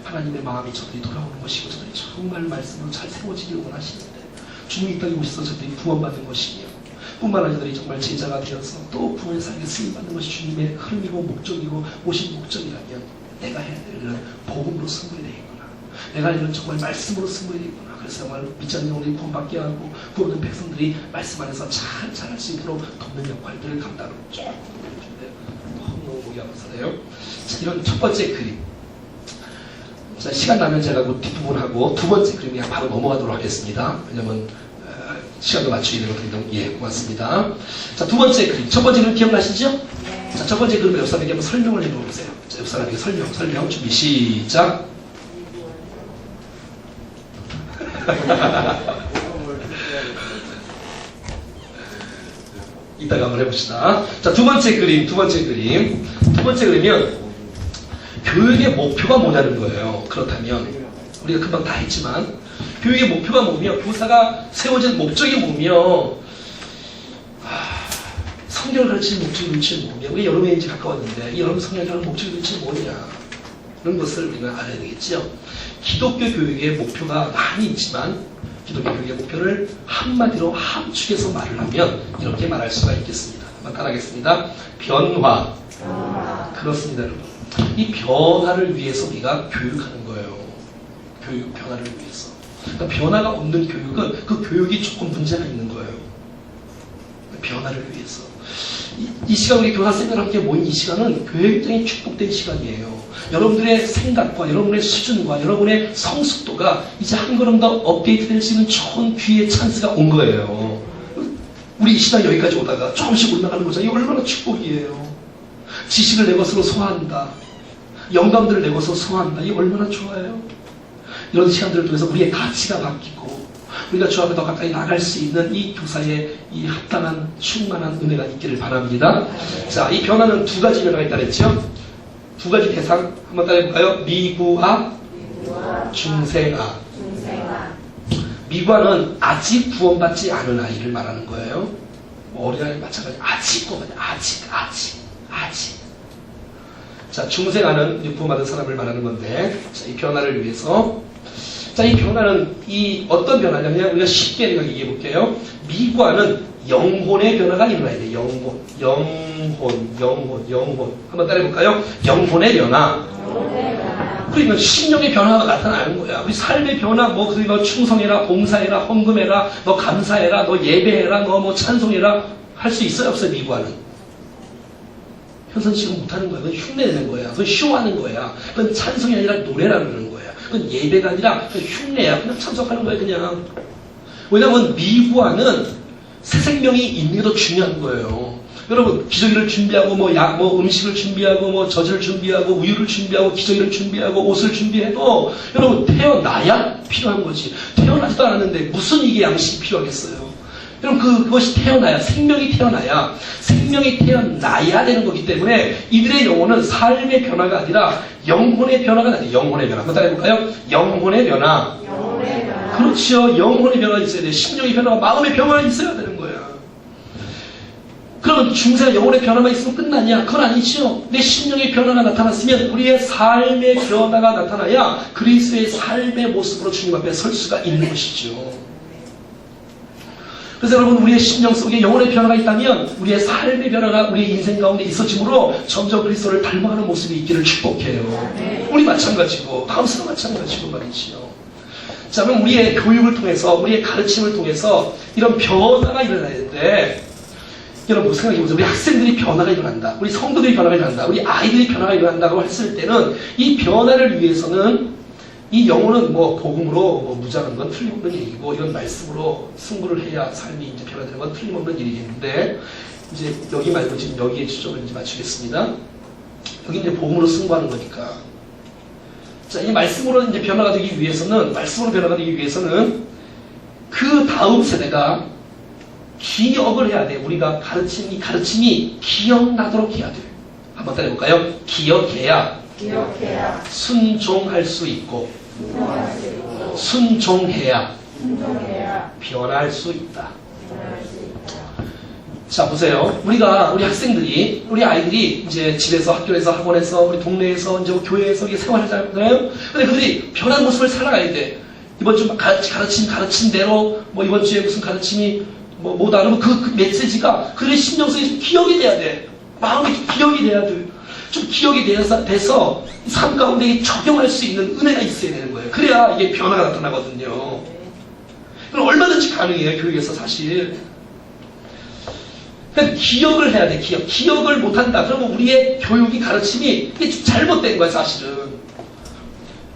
하나님의 마음이 저들이 돌아오는 것이고 저들이 정말 말씀으로 잘 세워지기를 원하시는데 주님이 이 땅에 오셔서 저들이 구원받는 것이며 뿐만 아니라 저들이 정말 제자가 되어서 또 구원의 삶에 쓰임받는 것이 주님의 흐름이고 목적이고 오신 목적이라면 내가 해야 될 일은 복음으로 승부해야 되겠구나. 내가 할 일은 정말 말씀으로 승부해야 되겠구나. 그래서 정말 믿지 않는 영혼들이 구원받게 하고 구원받는 백성들이 말씀 안에서 잘 자랄 수 있도록 돕는 역할들을 감당하고 쭉 너무 보기 아파서요. 이런 첫 번째 그림. 자, 시간 나면 제가 그 뒷부분하고 두 번째 그림 그냥 바로 넘어가도록 하겠습니다. 왜냐면 시간도 맞추기 되거든요. 예, 고맙습니다. 자, 두 번째 그림. 첫 번째 그림 기억나시죠? 네. 자, 첫 번째 그림을 옆 사람에게 한번 설명을 해보세요. 자, 옆 사람에게 설명 준비 시작. 이따가 한번 해봅시다. 자, 두 번째 그림은 교육의 목표가 뭐냐는 거예요. 그렇다면 우리가 금방 다 했지만 교육의 목표가 뭐며 교사가 세워진 목적이 뭐며 성경을 가르치는 목적이 도대체 뭐냐. 우리 여름에 이제 가까웠는데 이 여름 성경을 가르치는 목적이 도대체 뭐냐. 그런 것을 우리가 알아야 되겠죠. 기독교 교육의 목표가 많이 있지만 기독교 교육의 목표를 한마디로 함축해서 말을 하면 이렇게 말할 수가 있겠습니다. 한번 따라하겠습니다. 변화. 그렇습니다, 여러분. 이 변화를 위해서 우리가 교육하는 거예요. 교육 변화를 위해서. 그러니까 변화가 없는 교육은 그 교육이 조금 문제가 있는 거예요. 변화를 위해서. 이 시간 우리 교사 쌤과 함께 모인 이 시간은 굉장히 축복된 시간이에요. 여러분들의 생각과 여러분의 수준과 여러분의 성숙도가 이제 한 걸음 더 업데이트 될 수 있는 좋은 기회의 찬스가 온 거예요. 우리 이 시간 여기까지 오다가 조금씩 올라가는 거죠. 이게 얼마나 축복이에요. 지식을 내 것으로 소화한다. 영감들을 내 것으로 소화한다. 이게 얼마나 좋아요. 이런 시간들을 통해서 우리의 가치가 바뀌고 우리가 주 앞에 더 가까이 나갈 수 있는 이 교사의 이 합당한 충만한 은혜가 있기를 바랍니다. 자, 이 변화는 두 가지 변화가 있다 그랬죠? 두 가지 대상 한번 따라해볼까요? 미구아, 중생아. 미구아는 아직 구원받지 않은 아이를 말하는 거예요. 어린아이 마찬가지. 아직 구원받지, 아직. 자, 중생아는 이제 구원받은 사람을 말하는 건데, 자, 이 변화를 위해서. 자, 이 변화는 어떤 변화냐면 우리가 쉽게 얘기해 볼게요. 미구아는 영혼의 변화가 일어나야 돼요. 영혼. 한번 따라해볼까요? 영혼의 변화. 그러면 심령의 변화가 나타나는 거야. 우리 삶의 변화, 뭐 충성해라, 봉사해라, 헌금해라, 너 감사해라, 너 예배해라, 너 뭐 찬송해라 할 수 있어요, 없어요? 미구아는. 현선 씨가 못하는 거야. 그건 흉내내는 거야. 그건 쇼하는 거야. 그건 찬송이 아니라 노래라는 거야. 그건 예배가 아니라 그건 흉내야. 그냥 참석하는 거야, 그냥. 왜냐면 미구아는 새 생명이 있는 게 더 중요한 거예요. 여러분 기저귀를 준비하고 뭐 음식을 준비하고 뭐 젖을 준비하고 우유를 준비하고 기저귀를 준비하고 옷을 준비해도 여러분 태어나야 필요한 거지. 태어나지도 않았는데 무슨 이게 양식이 필요하겠어요. 여러분 그것이 태어나야 생명이 태어나야 되는 거기 때문에 이들의 영혼은 삶의 변화가 아니라 영혼의 변화가 아니라 영혼의 변화. 한번 따라해볼까요? 영혼의 변화. 그렇죠. 영혼의 변화가 있어야 돼. 심령의 변화가 마음의 변화가 있어야 되는 거야. 그러면 중세가 영혼의 변화만 있으면 끝나냐? 그건 아니죠. 내 심령의 변화가 나타났으면 우리의 삶의 변화가 나타나야 그리스도의 삶의 모습으로 주님 앞에 설 수가 있는 것이죠. 그래서 여러분 우리의 심령 속에 영혼의 변화가 있다면 우리의 삶의 변화가 우리의 인생 가운데 있어짐으로 점점 그리스도를 닮아가는 모습이 있기를 축복해요. 우리 마찬가지고 다음스도 마찬가지고 말이지요. 자, 그럼 우리의 교육을 통해서 우리의 가르침을 통해서 이런 변화가 일어나야 되는데 여러분 생각해보세요. 우리 학생들이 변화가 일어난다. 우리 성도들이 변화가 일어난다. 우리 아이들이 변화가 일어난다고 했을 때는 이 변화를 위해서는 이 영혼은 뭐 복음으로 무장한 건 틀림없는 얘기고 이런 말씀으로 승부를 해야 삶이 이제 변화되는 건 틀림없는 일이겠는데 이제 여기 말고 지금 여기에 초점을 이제 맞추겠습니다. 여기 이제 복음으로 승부하는 거니까. 자, 이 말씀으로 이제 변화가 되기 위해서는 그 다음 세대가 기억을 해야 돼. 우리가 가르침이 기억나도록 해야 돼. 한번 따라해볼까요? 기억해야 순종할 수 있고 순종해야 변할 수 있다. 자, 보세요. 우리 학생들이, 우리 아이들이 이제 집에서, 학교에서, 학원에서, 우리 동네에서, 이제 교회에서 이렇게 생활하잖아요. 근데 그들이 변한 모습을 살아가야 돼. 이번 주 가르친 대로, 뭐 이번 주에 무슨 가르침이 뭐다. 그러면 그 메시지가 그들의 심령 속에 좀 기억이 돼야 돼. 마음에 좀 기억이 돼야 돼. 좀 기억이 돼서 삶 가운데 적용할 수 있는 은혜가 있어야 되는 거예요. 그래야 이게 변화가 나타나거든요. 그럼 얼마든지 가능해요, 교육에서 사실. 그러니까 기억을 해야 돼, 기억을 못한다. 그러면 우리의 교육이 가르침이 이게 좀 잘못된 거야, 사실은.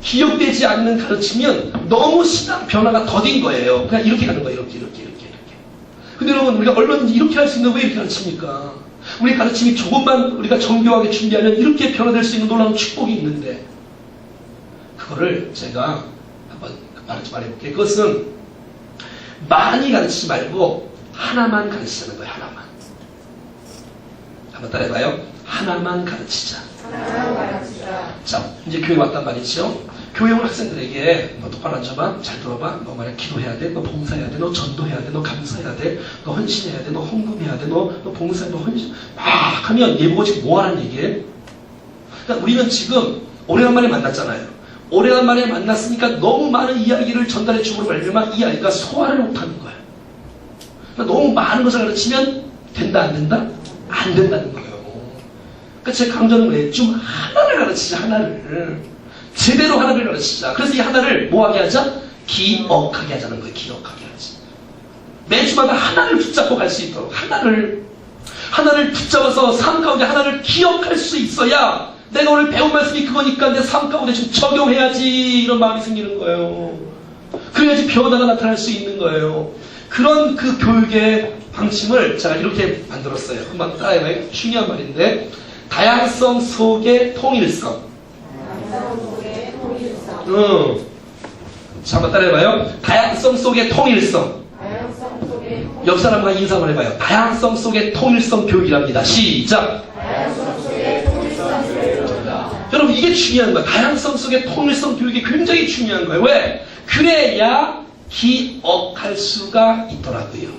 기억되지 않는 가르치면 너무 신앙 변화가 더딘 거예요. 그냥 이렇게 가는 거예요, 이렇게. 근데 여러분, 우리가 얼마든지 이렇게 할 수 있는데 왜 이렇게 가르칩니까? 우리 가르침이 조금만 우리가 정교하게 준비하면 이렇게 변화될 수 있는 놀라운 축복이 있는데 그거를 제가 한번 말해볼게요. 그것은 많이 가르치지 말고 하나만 가르치자는 거예요. 하나만. 한번 따라해봐요. 하나만 가르치자. 자, 이제 교회 왔단 말이죠. 교회 온 학생들에게 너 똑바로 앉아봐, 잘 들어봐, 너 만약 기도해야 돼, 너 봉사해야 돼, 너 전도해야 돼, 너 감사해야 돼, 너 헌신해야 돼, 너 헌금해야 돼, 너 봉사해, 너 헌신 막 하면 얘 보고 지금 뭐 하는 얘기예요? 그러니까 우리는 지금 오래간만에 만났잖아요. 오래간만에 만났으니까 너무 많은 이야기를 전달해 주므로 말미암아 이 아이가 소화를 못하는 거예요. 그러니까 너무 많은 것을 가르치면 된다 안 된다? 안 된다는 거예요. 그러니까 제가 강조하는 거예요. 좀 하나를 가르치자, 하나를. 제대로 하나를 가르치자. 그래서 이 하나를 뭐하게 하자? 기억하게 하자는 거예요. 기억하게 하지. 매주마다 하나를 붙잡고 갈 수 있도록 하나를 붙잡아서 삶 가운데 하나를 기억할 수 있어야 내가 오늘 배운 말씀이 그거니까 내 삶 가운데 좀 적용해야지 이런 마음이 생기는 거예요. 그래야지 변화가 나타날 수 있는 거예요. 그런 그 교육의 방침을 제가 이렇게 만들었어요. 한번 따라해봐요. 중요한 말인데 다양성 속의 통일성. 자, 한번 따라해봐요. 다양성 속의 통일성. 옆 사람과 인사 한번 해봐요. 다양성 속의 통일성 교육이랍니다. 시작. 여러분, 이게 중요한 거예요. 다양성 속의 통일성 교육이 굉장히 중요한 거예요. 왜? 그래야 기억할 수가 있더라고요.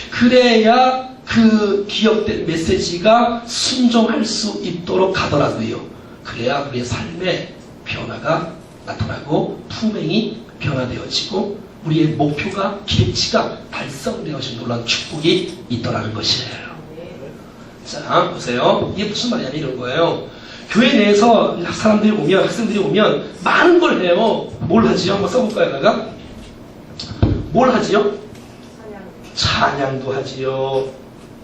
그래야 그 기억된 메시지가 순종할 수 있도록 가더라고요. 그래야 우리의 삶에 변화가 나타나고 품행이 변화되어지고 우리의 목표가 기대치가 달성되어지는 놀라운 축복이 있더라는 것이에요. 자, 보세요. 이게 무슨 말이냐면 이런 거예요. 교회 내에서 사람들이 오면, 학생들이 오면 많은 걸 해요. 뭘 하지요? 한번 써볼까요, 내가? 뭘 하지요? 찬양도 하지요.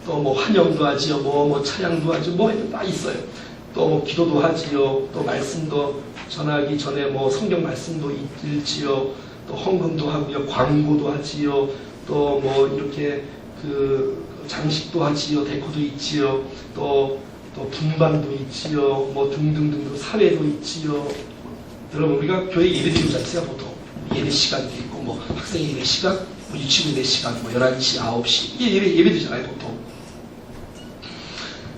또 뭐 환영도 하지요. 뭐 찬양도 하지요. 뭐 다 있어요. 또 뭐 기도도 하지요. 또 말씀도 전하기 전에 뭐 성경 말씀도 읽지요. 또 헌금도 하고요. 광고도 하지요. 또 뭐 이렇게 장식도 하지요, 데코도 있지요, 또 분반도 있지요, 뭐 등등등 사회도 있지요. 여러분 우리가 교회 예배 드리지 않습니까? 보통 예배 시간도 있고 뭐 학생 예배 시간, 뭐 유치원 예배 시간, 뭐 11시, 9시 예배 드리잖아요 보통.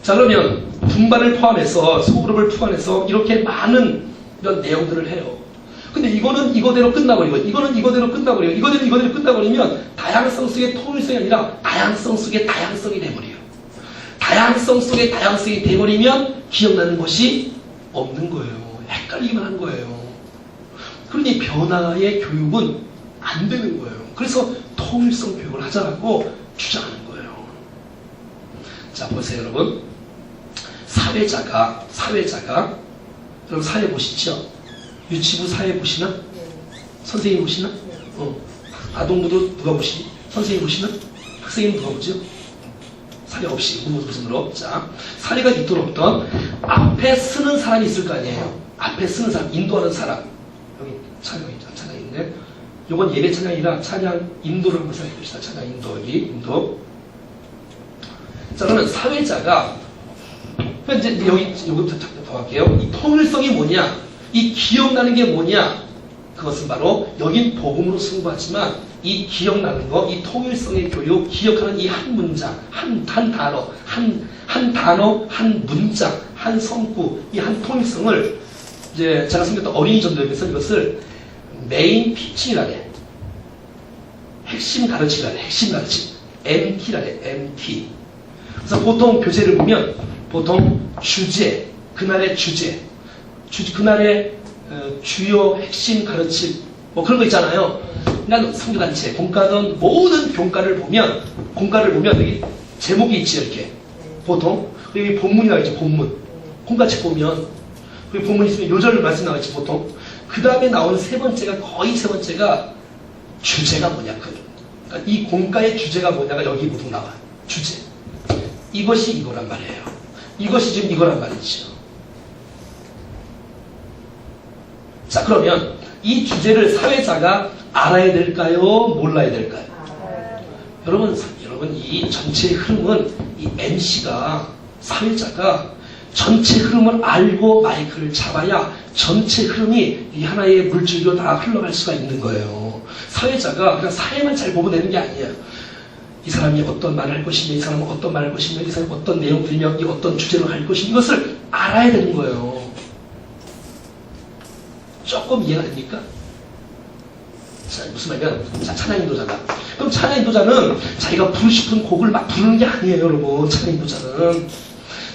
자 그러면 분반을 포함해서 소그룹을 포함해서 이렇게 많은 이런 내용들을 해요. 근데 이거는 이거대로 끝나버리고 이거는 이거대로 끝나버리고 이거대로 끝나버리면 다양성 속의 통일성이 아니라 다양성 속의 다양성이 돼버려요. 다양성 속의 다양성이 돼버리면 기억나는 것이 없는 거예요. 헷갈리기만 하는 거예요. 그러니 변화의 교육은 안 되는 거예요. 그래서 통일성 교육을 하자라고 주장하는 거예요. 자 보세요 여러분. 사회자가 여러분 사회 보시죠? 유치부 사회 보시나? 선생님 보시나? 아동부도 누가 보시니? 선생님 보시나? 학생님 누가 보죠? 사례 없이 무슨으로 자 사례가 있도록 어떤 앞에 쓰는 사람이 있을 거 아니에요. 앞에 쓰는 사람, 인도하는 사람. 여기 찬양인데 요건 예배 찬양이라 찬양 인도를 한번 생각해 봅시다. 찬양 인도 여기 인도. 자 그러면 사회자가 이제 여기부터 더 할게요. 이 통일성이 뭐냐? 이 기억나는 게 뭐냐? 그것은 바로 여긴 복음으로 승부하지만 이 기억나는 거, 이 통일성의 교육, 기억하는 이 한 문장, 한 단어, 한 문장, 한 성구, 이 한 통일성을 이제 제가 섬겼던 어린이 전도에서 이것을 메인 피칭이라래. 핵심 가르침이라래. 핵심 가르침. MT라래. MT. 그래서 보통 교재를 보면 보통 주제, 그날의 주제, 그날의 주요 핵심 가르침 뭐 그런 거 있잖아요. 그러니까 선교단체, 공과든 모든 공과를 보면 여기 제목이 있지 이렇게 보통 여기 본문이 나와있죠. 본문 공과책 보면 여기 본문 있으면 요절 말씀 나와있지 보통. 그 다음에 나온 세 번째가 거의 세 번째가 주제가 뭐냐. 그러니까 이 공과의 주제가 뭐냐가 여기 보통 나와. 주제. 이것이 이거란 말이에요. 이것이 지금 이거란 말이죠. 자 그러면 이 주제를 사회자가 알아야 될까요? 몰라야 될까요? 여러분 이 전체 흐름은 이 MC가 사회자가 전체 흐름을 알고 마이크를 잡아야 전체 흐름이 이 하나의 물줄기로 다 흘러갈 수가 있는 거예요. 사회자가 그냥 사회만 잘 보고 되는 게 아니에요. 이 사람이 어떤 말을 할 것이며 이 사람은 어떤 말을 할 것이며 이 사람이 어떤 내용들이며 이 어떤 주제로 할 것이며 이것을 알아야 되는 거예요. 조금 이해가 됩니까? 자, 무슨 말이냐? 자, 찬양인도자다. 그럼 찬양인도자는 자기가 부르고 싶은 곡을 막 부르는 게 아니에요, 여러분.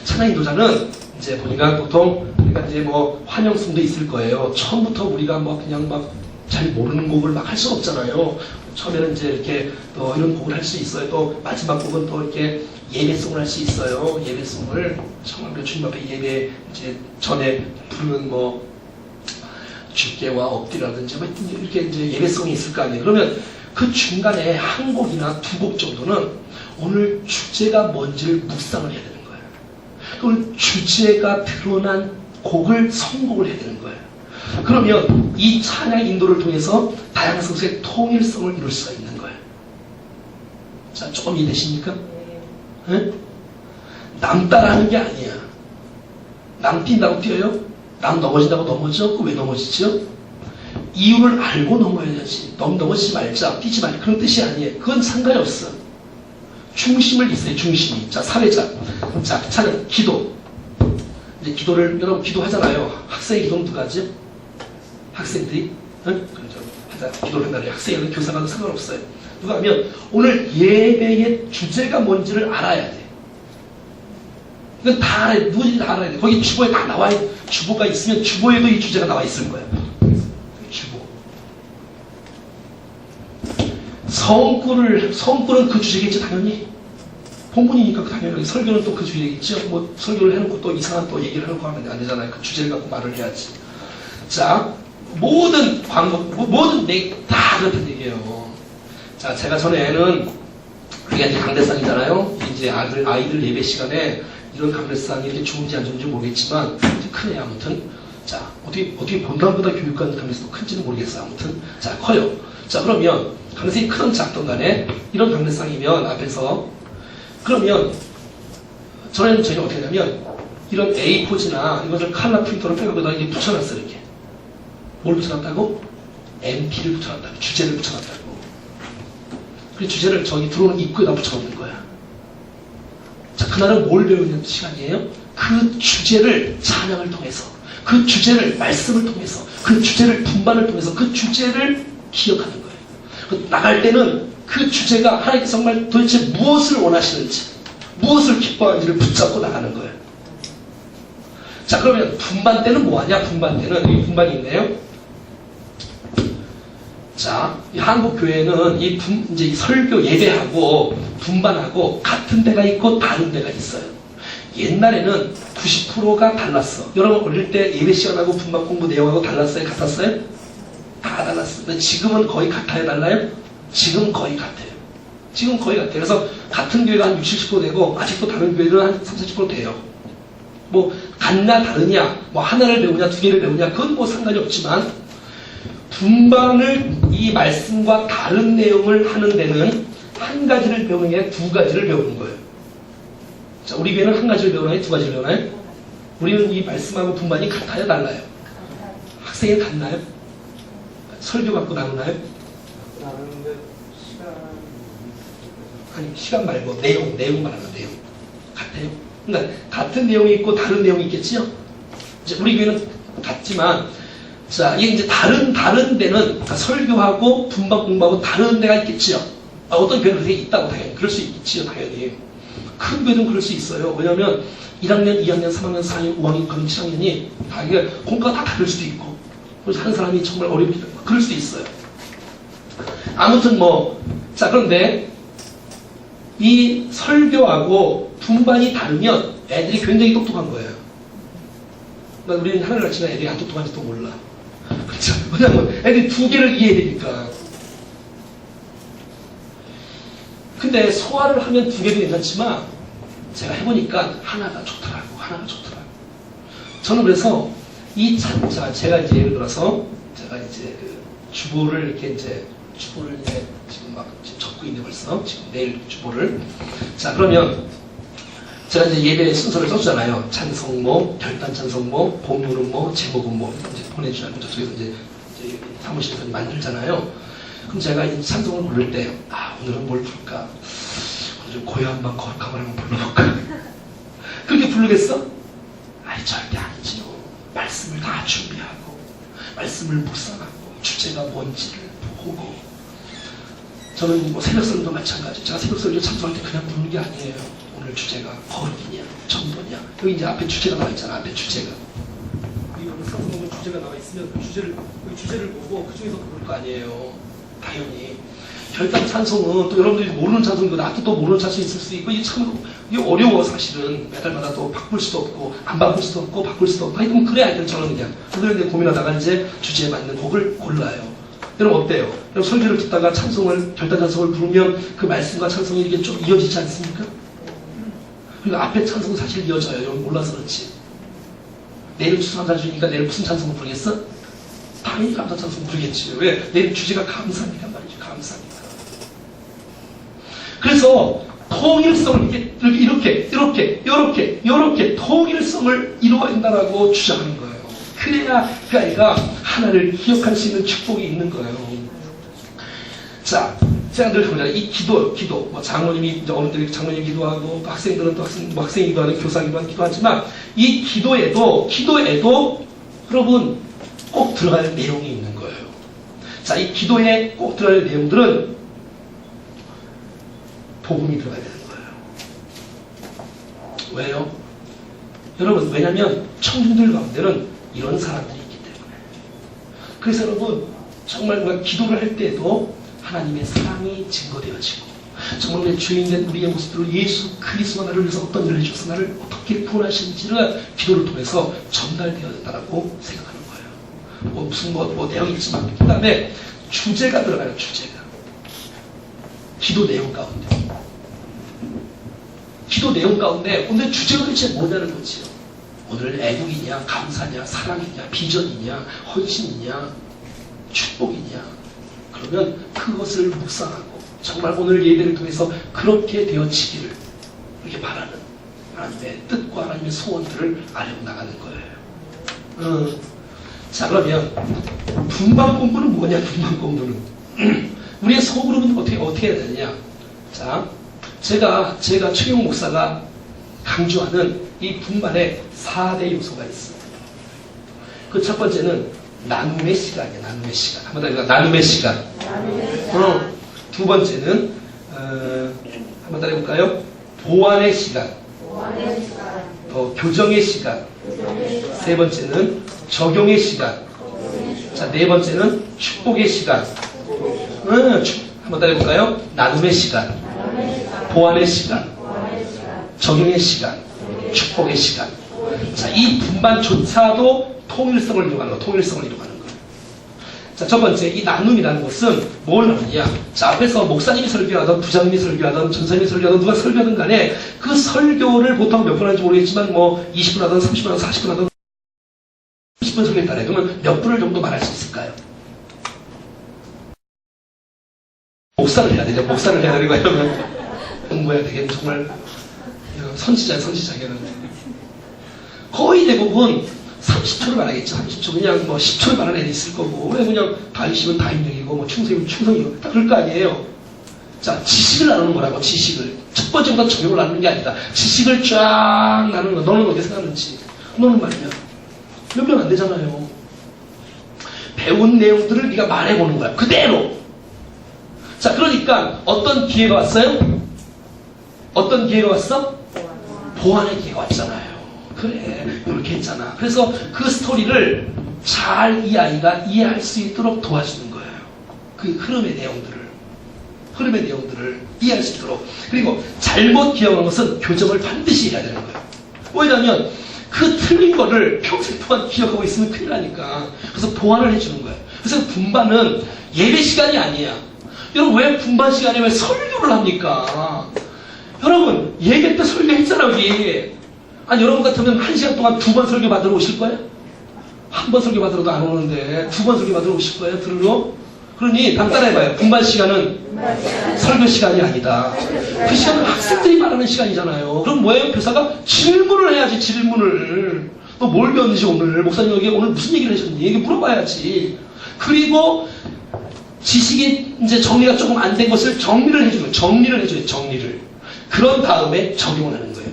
찬양인도자는 이제 보니까 보통 그러니까 이제 뭐 환영송도 있을 거예요. 처음부터 우리가 뭐 그냥 막 잘 모르는 곡을 막 할 수 없잖아요. 처음에는 이제 이렇게 또 이런 곡을 할 수 있어요. 또 마지막 곡은 또 이렇게 예배송을 할 수 있어요. 예배송을 정말 주님 앞에 예배 이제 전에 부르는 뭐 주께와 엎드리라든지 뭐 이렇게 이제 예배송이 있을 거 아니에요. 그러면 그 중간에 한 곡이나 두 곡 정도는 오늘 주제가 뭔지를 묵상을 해야 되는 거예요. 오늘 주제가 드러난 곡을 선곡을 해야 되는 거예요. 그러면 이 찬양 인도를 통해서 다양성 속의 통일성을 이룰 수가 있는 거예요. 자, 조금 이해되십니까? 네? 남 따라하는 게 아니야. 남 뛴다고 뛰어요? 남 넘어진다고 넘어져? 왜 넘어지죠? 이유를 알고 넘어야지. 넘어지지 말자, 뛰지 말자. 그런 뜻이 아니에요. 그건 상관이 없어. 중심을 있어요, 중심이. 자, 사회자. 자, 찬양, 기도. 이제 기도를, 여러분 기도하잖아요. 학생의 기도는 누가 하지? 학생들이? 응? 기도를 한다는 학생이든 교사가든 상관없어요. 누가 하면 오늘 예배의 주제가 뭔지를 알아야 돼. 이건 다 알아야 돼. 누구든지 다 알아야 돼. 거기 주보에 다 나와 있, 주보가 있으면 주보에도 이 주제가 나와 있을 거예요. 주보. 성구는 그 주제겠죠, 당연히. 본문이니까 당연히. 설교는 또 그 주제겠죠. 뭐, 설교를 해놓고 또 이상한 또 얘기를 하고 하면 안 되잖아요. 그 주제를 갖고 말을 해야지. 자, 모든 모든 다 그렇단 얘기예요. 자, 제가 전에는, 그게 이제 강대상이잖아요. 이제 아이들 예배 시간에 이런 강대상이 이렇게 좋은지 안 좋은지 모르겠지만, 크네, 아무튼. 자, 어떻게 본당보다 교육관 강대상도 큰지는 모르겠어요. 아무튼. 자, 커요. 자, 그러면, 강대상이 크든 작든 간에, 이런 강대상이면 앞에서 그러면 저는 어떻게 하냐면 이런 A4지나 이것을 칼라 프린터로 빼고다 이게 붙여놨어 이렇게. 뭘 붙여놨다고? MP를 붙여놨다고. 주제를 붙여놨다고. 그 주제를 저기 들어오는 입구에다 붙여놓는 거야. 자, 그날은 뭘 배우는 시간이에요? 그 주제를 찬양을 통해서, 그 주제를 말씀을 통해서, 그 주제를 분반을 통해서 그 주제를 기억하는 거예요. 나갈 때는 그 주제가 하나님께서 정말 도대체 무엇을 원하시는지, 무엇을 기뻐하는지를 붙잡고 나가는 거예요. 자, 그러면 분반 때는 뭐하냐? 분반 때는 여기 분반이 있네요. 자, 이 한국 교회는 이제 이 설교 예배하고 분반하고 같은 데가 있고 다른 데가 있어요. 옛날에는 90%가 달랐어. 여러분 어릴 때 예배 시간하고 분반 공부 내용하고 달랐어요? 같았어요? 다 달랐어요. 근데 지금은 거의 같아요? 달라요? 지금 거의 같아요. 지금 거의 같아요. 그래서 같은 교회가 한 60, 70% 되고 아직도 다른 교회들은 한 30, 40% 돼요. 뭐 같냐 다르냐, 뭐 하나를 배우냐 두 개를 배우냐 그건 뭐 상관이 없지만 분반을 이 말씀과 다른 내용을 하는 데는 한 가지를 배우는 게 아니라 두 가지를 배우는 거예요. 자, 우리 교회는 한 가지를 배우나요? 두 가지를 배우나요? 우리는 이 말씀하고 분반이 같아요? 달라요? 학생이 같나요? 설교 갖고 나누나요? 나누는데 아니, 시간 말고 내용 말하는 내용. 같아요? 그러니까 같은 내용이 있고 다른 내용이 있겠지요? 이제 우리 교회는 같지만 자, 이게 이제 다른 데는 그러니까 설교하고 분반 공부하고 다른 데가 있겠지요. 어떤 교회는 그게 있다고 당연히 그럴 수 있겠지요, 당연히. 큰 교회는 그럴 수 있어요. 왜냐하면 1학년, 2학년, 3학년, 4학년, 5학년, 그런 7학년이 다 이게 공부가 다 다를 수도 있고, 그래서 한 사람이 정말 어렵게 되고 그럴 수도 있어요. 아무튼 뭐, 자 그런데 이 설교하고 분반이 다르면 애들이 굉장히 똑똑한 거예요. 그러니까 우리는 하늘을 아치면 애들이 안 똑똑한지도 몰라. 그렇죠? 왜냐면 애들이 두 개를 이해해야 되니까. 근데 소화를 하면 두 개도 괜찮지만 제가 해보니까 하나가 좋더라고. 저는 그래서 제가 이제 예를 들어서 제가 이제 그 주보를 이렇게 이제 주보를 이제 지금 막 적고 있네 벌써. 지금 내일 주보를. 자 그러면 제가 이제 예배 순서를 써주잖아요. 찬송모, 결단 찬송모, 본문은 뭐, 제목은 뭐 이제 보내주잖아요. 저쪽에서 이제 사무실에서 만들잖아요. 그럼 제가 이 찬송을 부를 때, 오늘은 뭘 부를까? 오늘 좀 고요한 방 거룩한 걸 한번 불러볼까? 그렇게 부르겠어? 아니 절대 아니지요. 말씀을 다 준비하고, 말씀을 묵상하고, 주제가 뭔지를 보고. 저는 뭐 새벽설도 마찬가지. 제가 새벽설도 찬송할 때 그냥 부르는 게 아니에요. 오늘 주제가 거룩이냐, 전도냐. 여기 이제 앞에 주제가 나와 있잖아. 앞에 주제가. 이 오늘 찬송은 주제가 나와 있으면 그 주제를 보고 그 중에서 부를 거 아니에요. 당연히. 결단 찬송은 또 여러분들이 모르는 찬송이고 나도 또 모르는 찬송이 있을 수 있고 이게 어려워 사실은. 매달마다 또 바꿀 수도 없고 안 바꿀 수도 없고 바꿀 수도 없고 하여튼 그래 하여튼 저는 그냥 그걸 고민하다가 이제 주제에 맞는 곡을 골라요. 여러분 어때요? 여러분 설교를 듣다가 결단 찬송을 부르면 그 말씀과 찬송이 이렇게 좀 이어지지 않습니까? 그리고 앞에 찬송은 사실 이어져요. 여러분 몰라서 그렇지. 내일 추수감사 주니까 내일 무슨 찬송을 부르겠어? 당연히 감사 찬송 부르겠지. 왜? 내일 주제가 감사합니다 말이죠. 감사합니다. 그래서 통일성을 이렇게 통일성을 이루어낸다라고 주장하는 거예요. 그래야 그 아이가 하나를 기억할 수 있는 축복이 있는 거예요. 자, 제가 늘 그러잖아요. 이 기도, 뭐 장로님이, 어른들이 장로님 기도하고, 학생들은 또 학생 기도하는 교사 기도하지만, 이 기도에도, 여러분, 꼭 들어갈 내용이 있는 거예요. 자, 이 기도에 꼭 들어갈 내용들은, 복음이 들어가야 되는 거예요. 왜요? 여러분, 왜냐면, 청중들 가운데는 이런 사람들이 있기 때문에. 그래서 여러분, 정말 우리가 기도를 할 때에도, 하나님의 사랑이 증거되어지고 정말 우리의 주인된 우리의 모습으로 예수 그리스도 나를 위해서 어떤 일을 해주셔서 나를 어떻게 구원하시는지를 기도를 통해서 전달되어야 된다고 생각하는 거예요. 뭐 무슨 뭐 내용이 있지만 그 다음에 주제가 들어가요. 주제가 기도 내용 가운데 오늘 주제가 도대체 뭐냐는 거지요. 오늘 애국이냐 감사냐 사랑이냐 비전이냐 헌신이냐 축복이냐. 그러면 그것을 묵상하고 정말 오늘 예배를 통해서 그렇게 되어지기를 이렇게 바라는 하나님의 뜻과 하나님의 소원들을 알고 나가는 거예요. 자, 그러면 분반 공부는 뭐냐? 분반 공부는 우리의 소그룹은 어떻게 해야 되느냐? 자, 제가 최경 목사가 강조하는 이 분반에 4대 요소가 있어요. 그 첫 번째는 나눔의 시간이에요. 나눔의 시간. 한번 더 해볼까요? 나눔의 시간. 두 번째는 한번 더 해볼까요? 보완의 시간. 교정의 시간. 세 번째는 적용의 시간. 자, 네 번째는 축복의 시간. 한번 더 해볼까요? 나눔의 시간. 보완의 시간. 적용의 시간. 축복의 시간. 자, 이 분반조차도 통일성을 이루어가는 거예요. 통일성을 이루어가는 거예요. 자, 첫 번째, 이 나눔이라는 것은 뭘 나누냐? 자, 앞에서 목사님이 설교하던, 부장님이 설교하던, 전사님이 설교하던, 누가 설교하든 간에 그 설교를 보통 몇 분 하는지 모르겠지만, 뭐, 20분 하든, 30분 하든, 40분 하든, 30분 설교했다래. 그러면 몇 분을 정도 말할 수 있을까요? 목사를 해야 되죠. 목사를 해야 되는 거예요. 공부해야 되겠는 정말 선지자겠는 거의 대부분 30초를 말하겠죠. 30초. 그냥 뭐 10초를 말하는 애도 있을 거고, 왜 그냥 다윗이면 다윗력이고, 뭐 충성이면 충성이고, 다 그럴 거 아니에요. 자, 지식을 나누는 거라고, 지식을. 첫 번째보다 적용을 나누는 게 아니다. 지식을 쫙 나누는 거. 너는 어떻게 생각하는지. 너는 말이야. 몇 명 안 되잖아요. 배운 내용들을 네가 말해보는 거야. 그대로. 자, 그러니까 어떤 기회가 왔어요? 어떤 기회가 왔어? 보완의 기회가 왔잖아요. 그래, 이렇게 했잖아. 그래서 그 스토리를 잘 이 아이가 이해할 수 있도록 도와주는 거예요. 그 흐름의 내용들을 이해할 수 있도록. 그리고 잘못 기억한 것은 교정을 반드시 해야 되는 거예요. 왜냐하면 그 틀린 거를 평생 동안 기억하고 있으면 큰일 나니까. 그래서 보완을 해주는 거예요. 그래서 분반은 예배 시간이 아니야. 여러분, 왜 분반 시간에 왜 설교를 합니까? 여러분, 예배 때 설교했잖아, 여기. 아니, 여러분 같으면 1시간 동안 2번 설교 받으러 오실 거예요? 한 번 설교 받으러도 안 오는데 2번 설교 받으러 오실 거예요? 들으러? 그러니 당 따라해봐요. 분반 시간은 설교 시간이 아니다. 그 시간은 학생들이 말하는 시간이잖아요. 그럼 뭐예요? 교사가 질문을 해야지. 질문을. 너 뭘 배웠는지 오늘 목사님 여기 오늘 무슨 얘기를 하셨니? 얘기 물어봐야지. 그리고 지식이 이제 정리가 조금 안 된 것을 정리를 해주는 거예요. 정리를. 그런 다음에 적용을 하는 거예요.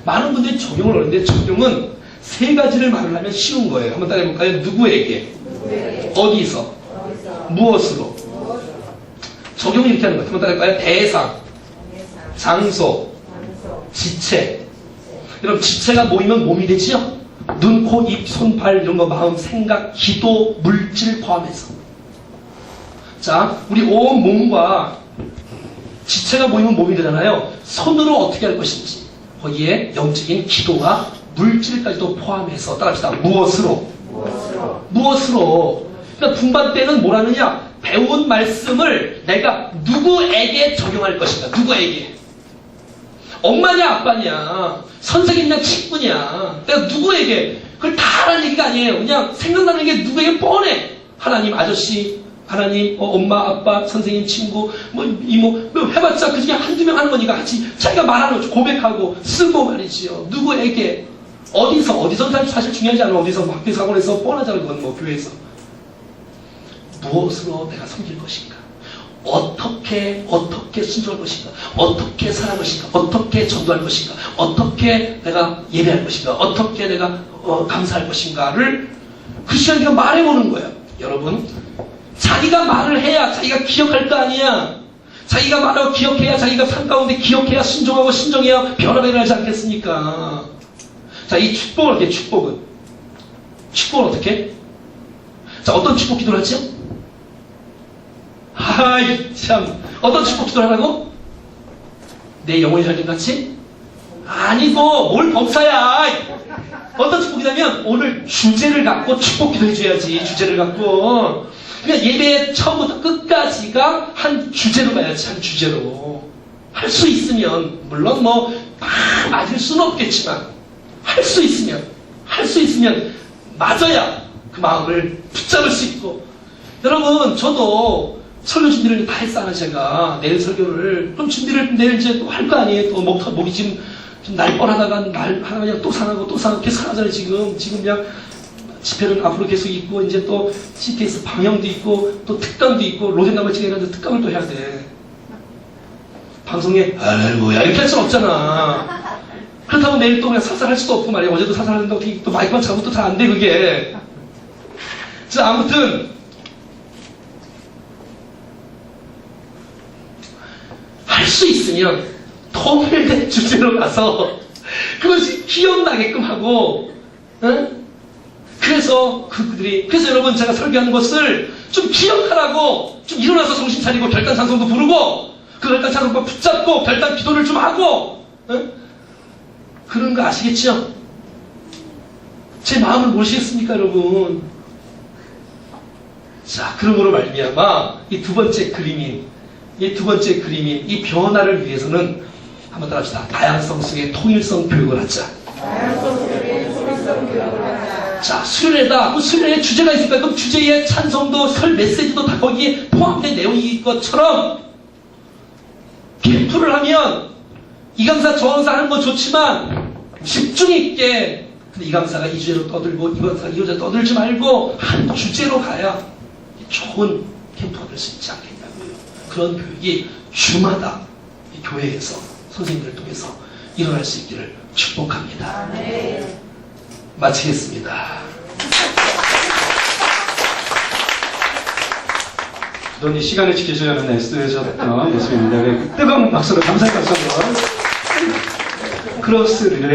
많은 분들이 적용을 하는데 적용은 3가지를 말을 하면 쉬운 거예요. 한번 따라해볼까요? 누구에게? 어디서? 무엇으로? 적용을 이렇게 하는 거예요. 한번 따라해볼까요? 대상, 장소, 지체. 그럼 지체가 모이면 몸이 되지요? 눈, 코, 입, 손, 발 이런 거 마음, 생각, 기도, 물질 포함해서. 자, 우리 온 몸과 지체가 모이면 몸이 되잖아요. 손으로 어떻게 할 것인지. 거기에 영적인 기도와 물질까지도 포함해서 따라합시다. 무엇으로? 그러니까 분반 때는 뭘 하느냐? 배운 말씀을 내가 누구에게 적용할 것인가? 누구에게? 엄마냐 아빠냐? 선생님이냐 친구냐? 내가 누구에게? 그걸 다 하라는 얘기가 아니에요. 그냥 생각나는 게 누구에게 뻔해. 하나님 아저씨, 하나님, 엄마, 아빠, 선생님, 친구, 뭐, 이모, 뭐 해봤자 그 중에 한두 명 하는 거니까 같이 자기가 말하는 거죠. 고백하고, 쓰고 말이지요. 누구에게, 어디서 사실 중요하지 않아. 어디서 뭐 학교 사고에서 뻔하잖아. 그건 뭐 교회에서. 무엇으로 내가 섬길 것인가? 어떻게 순종할 것인가? 어떻게 살아갈 것인가? 어떻게 전도할 것인가? 어떻게 내가 예배할 것인가? 어떻게 내가 감사할 것인가를 그 시간에 내가 말해보는 거예요. 여러분, 자기가 말을 해야 자기가 기억할 거 아니야. 자기가 말하고 기억해야 자기가 삶 가운데 기억해야 순종하고 신정해야 변화가 일어나지 않겠습니까? 자, 이 축복은 어떻게? 축복은 어떻게? 자, 어떤 축복 기도를 하죠? 아이 참, 어떤 축복 기도를 하라고? 내 영혼이 살림 같이? 아니고 뭘 범사야. 어떤 축복 기도냐면 오늘 주제를 갖고 축복 기도 해줘야지. 주제를 갖고. 그러니까 예배 처음부터 끝까지가 한 주제로 가야지. 한 주제로. 할 수 있으면, 물론 뭐 다 맞을 수는 없겠지만 할 수 있으면 맞아야 그 마음을 붙잡을 수 있고. 여러분, 저도 설교 준비를 다 했잖아요. 제가 내일 설교를. 그럼 준비를 내일 이제 또 할 거 아니에요. 또 목이 지금 좀 날 뻔하다가 날 하나 그냥 또 상하고 또 상하고 계속 하잖아요, 지금. 지금 그냥 집회는 앞으로 계속 있고, 이제 또 CTS 방영도 있고, 또 특강도 있고, 로젠나무 찍어야는데 특강을 또 해야 돼. 방송에, 뭐야, 이렇게 할 수는 없잖아. 그렇다고 내일 또 그냥 사살할 수도 없고 말이야. 어제도 사살하는데 어떻게 또 마이크만 잡으면 또 잘 안 돼, 그게. 자, 아무튼, 할 수 있으면 통일된 주제로 가서 그것이 기억나게끔 하고, 응? 그래서 그래서 여러분 제가 설교하는 것을 좀 기억하라고, 좀 일어나서 정신 차리고 결단 찬송도 부르고, 그 결단 찬송과 붙잡고 결단 기도를 좀 하고, 응? 그런 거 아시겠죠? 제 마음을 모르시겠습니까, 여러분? 자, 그러므로 말미암아 이 두 번째 그림인 이 변화를 위해서는 한번 따라합시다. 다양성 속의 통일성 교육을 하자. 자, 수련회다. 그 수련회 주제가 있을까? 그럼 주제의 찬송도 설 메시지도 다 거기에 포함된 내용일 것처럼 캠프를 하면 이 강사 저 강사 하는 건 좋지만 집중 있게, 근데 이 강사가 이 주제로 떠들고 이 강사가 이 주제로 떠들지 말고 한 주제로 가야 좋은 캠프가 될 수 있지 않겠냐고요. 그런 교육이 주마다 이 교회에서 선생님들을 통해서 일어날 수 있기를 축복합니다. 마치겠습니다. 넌 이 시간을 지키시려는 애쓰셨던 모습입니다. 뜨거운 박수로 감사의 박수 한번. 크로스 릴레이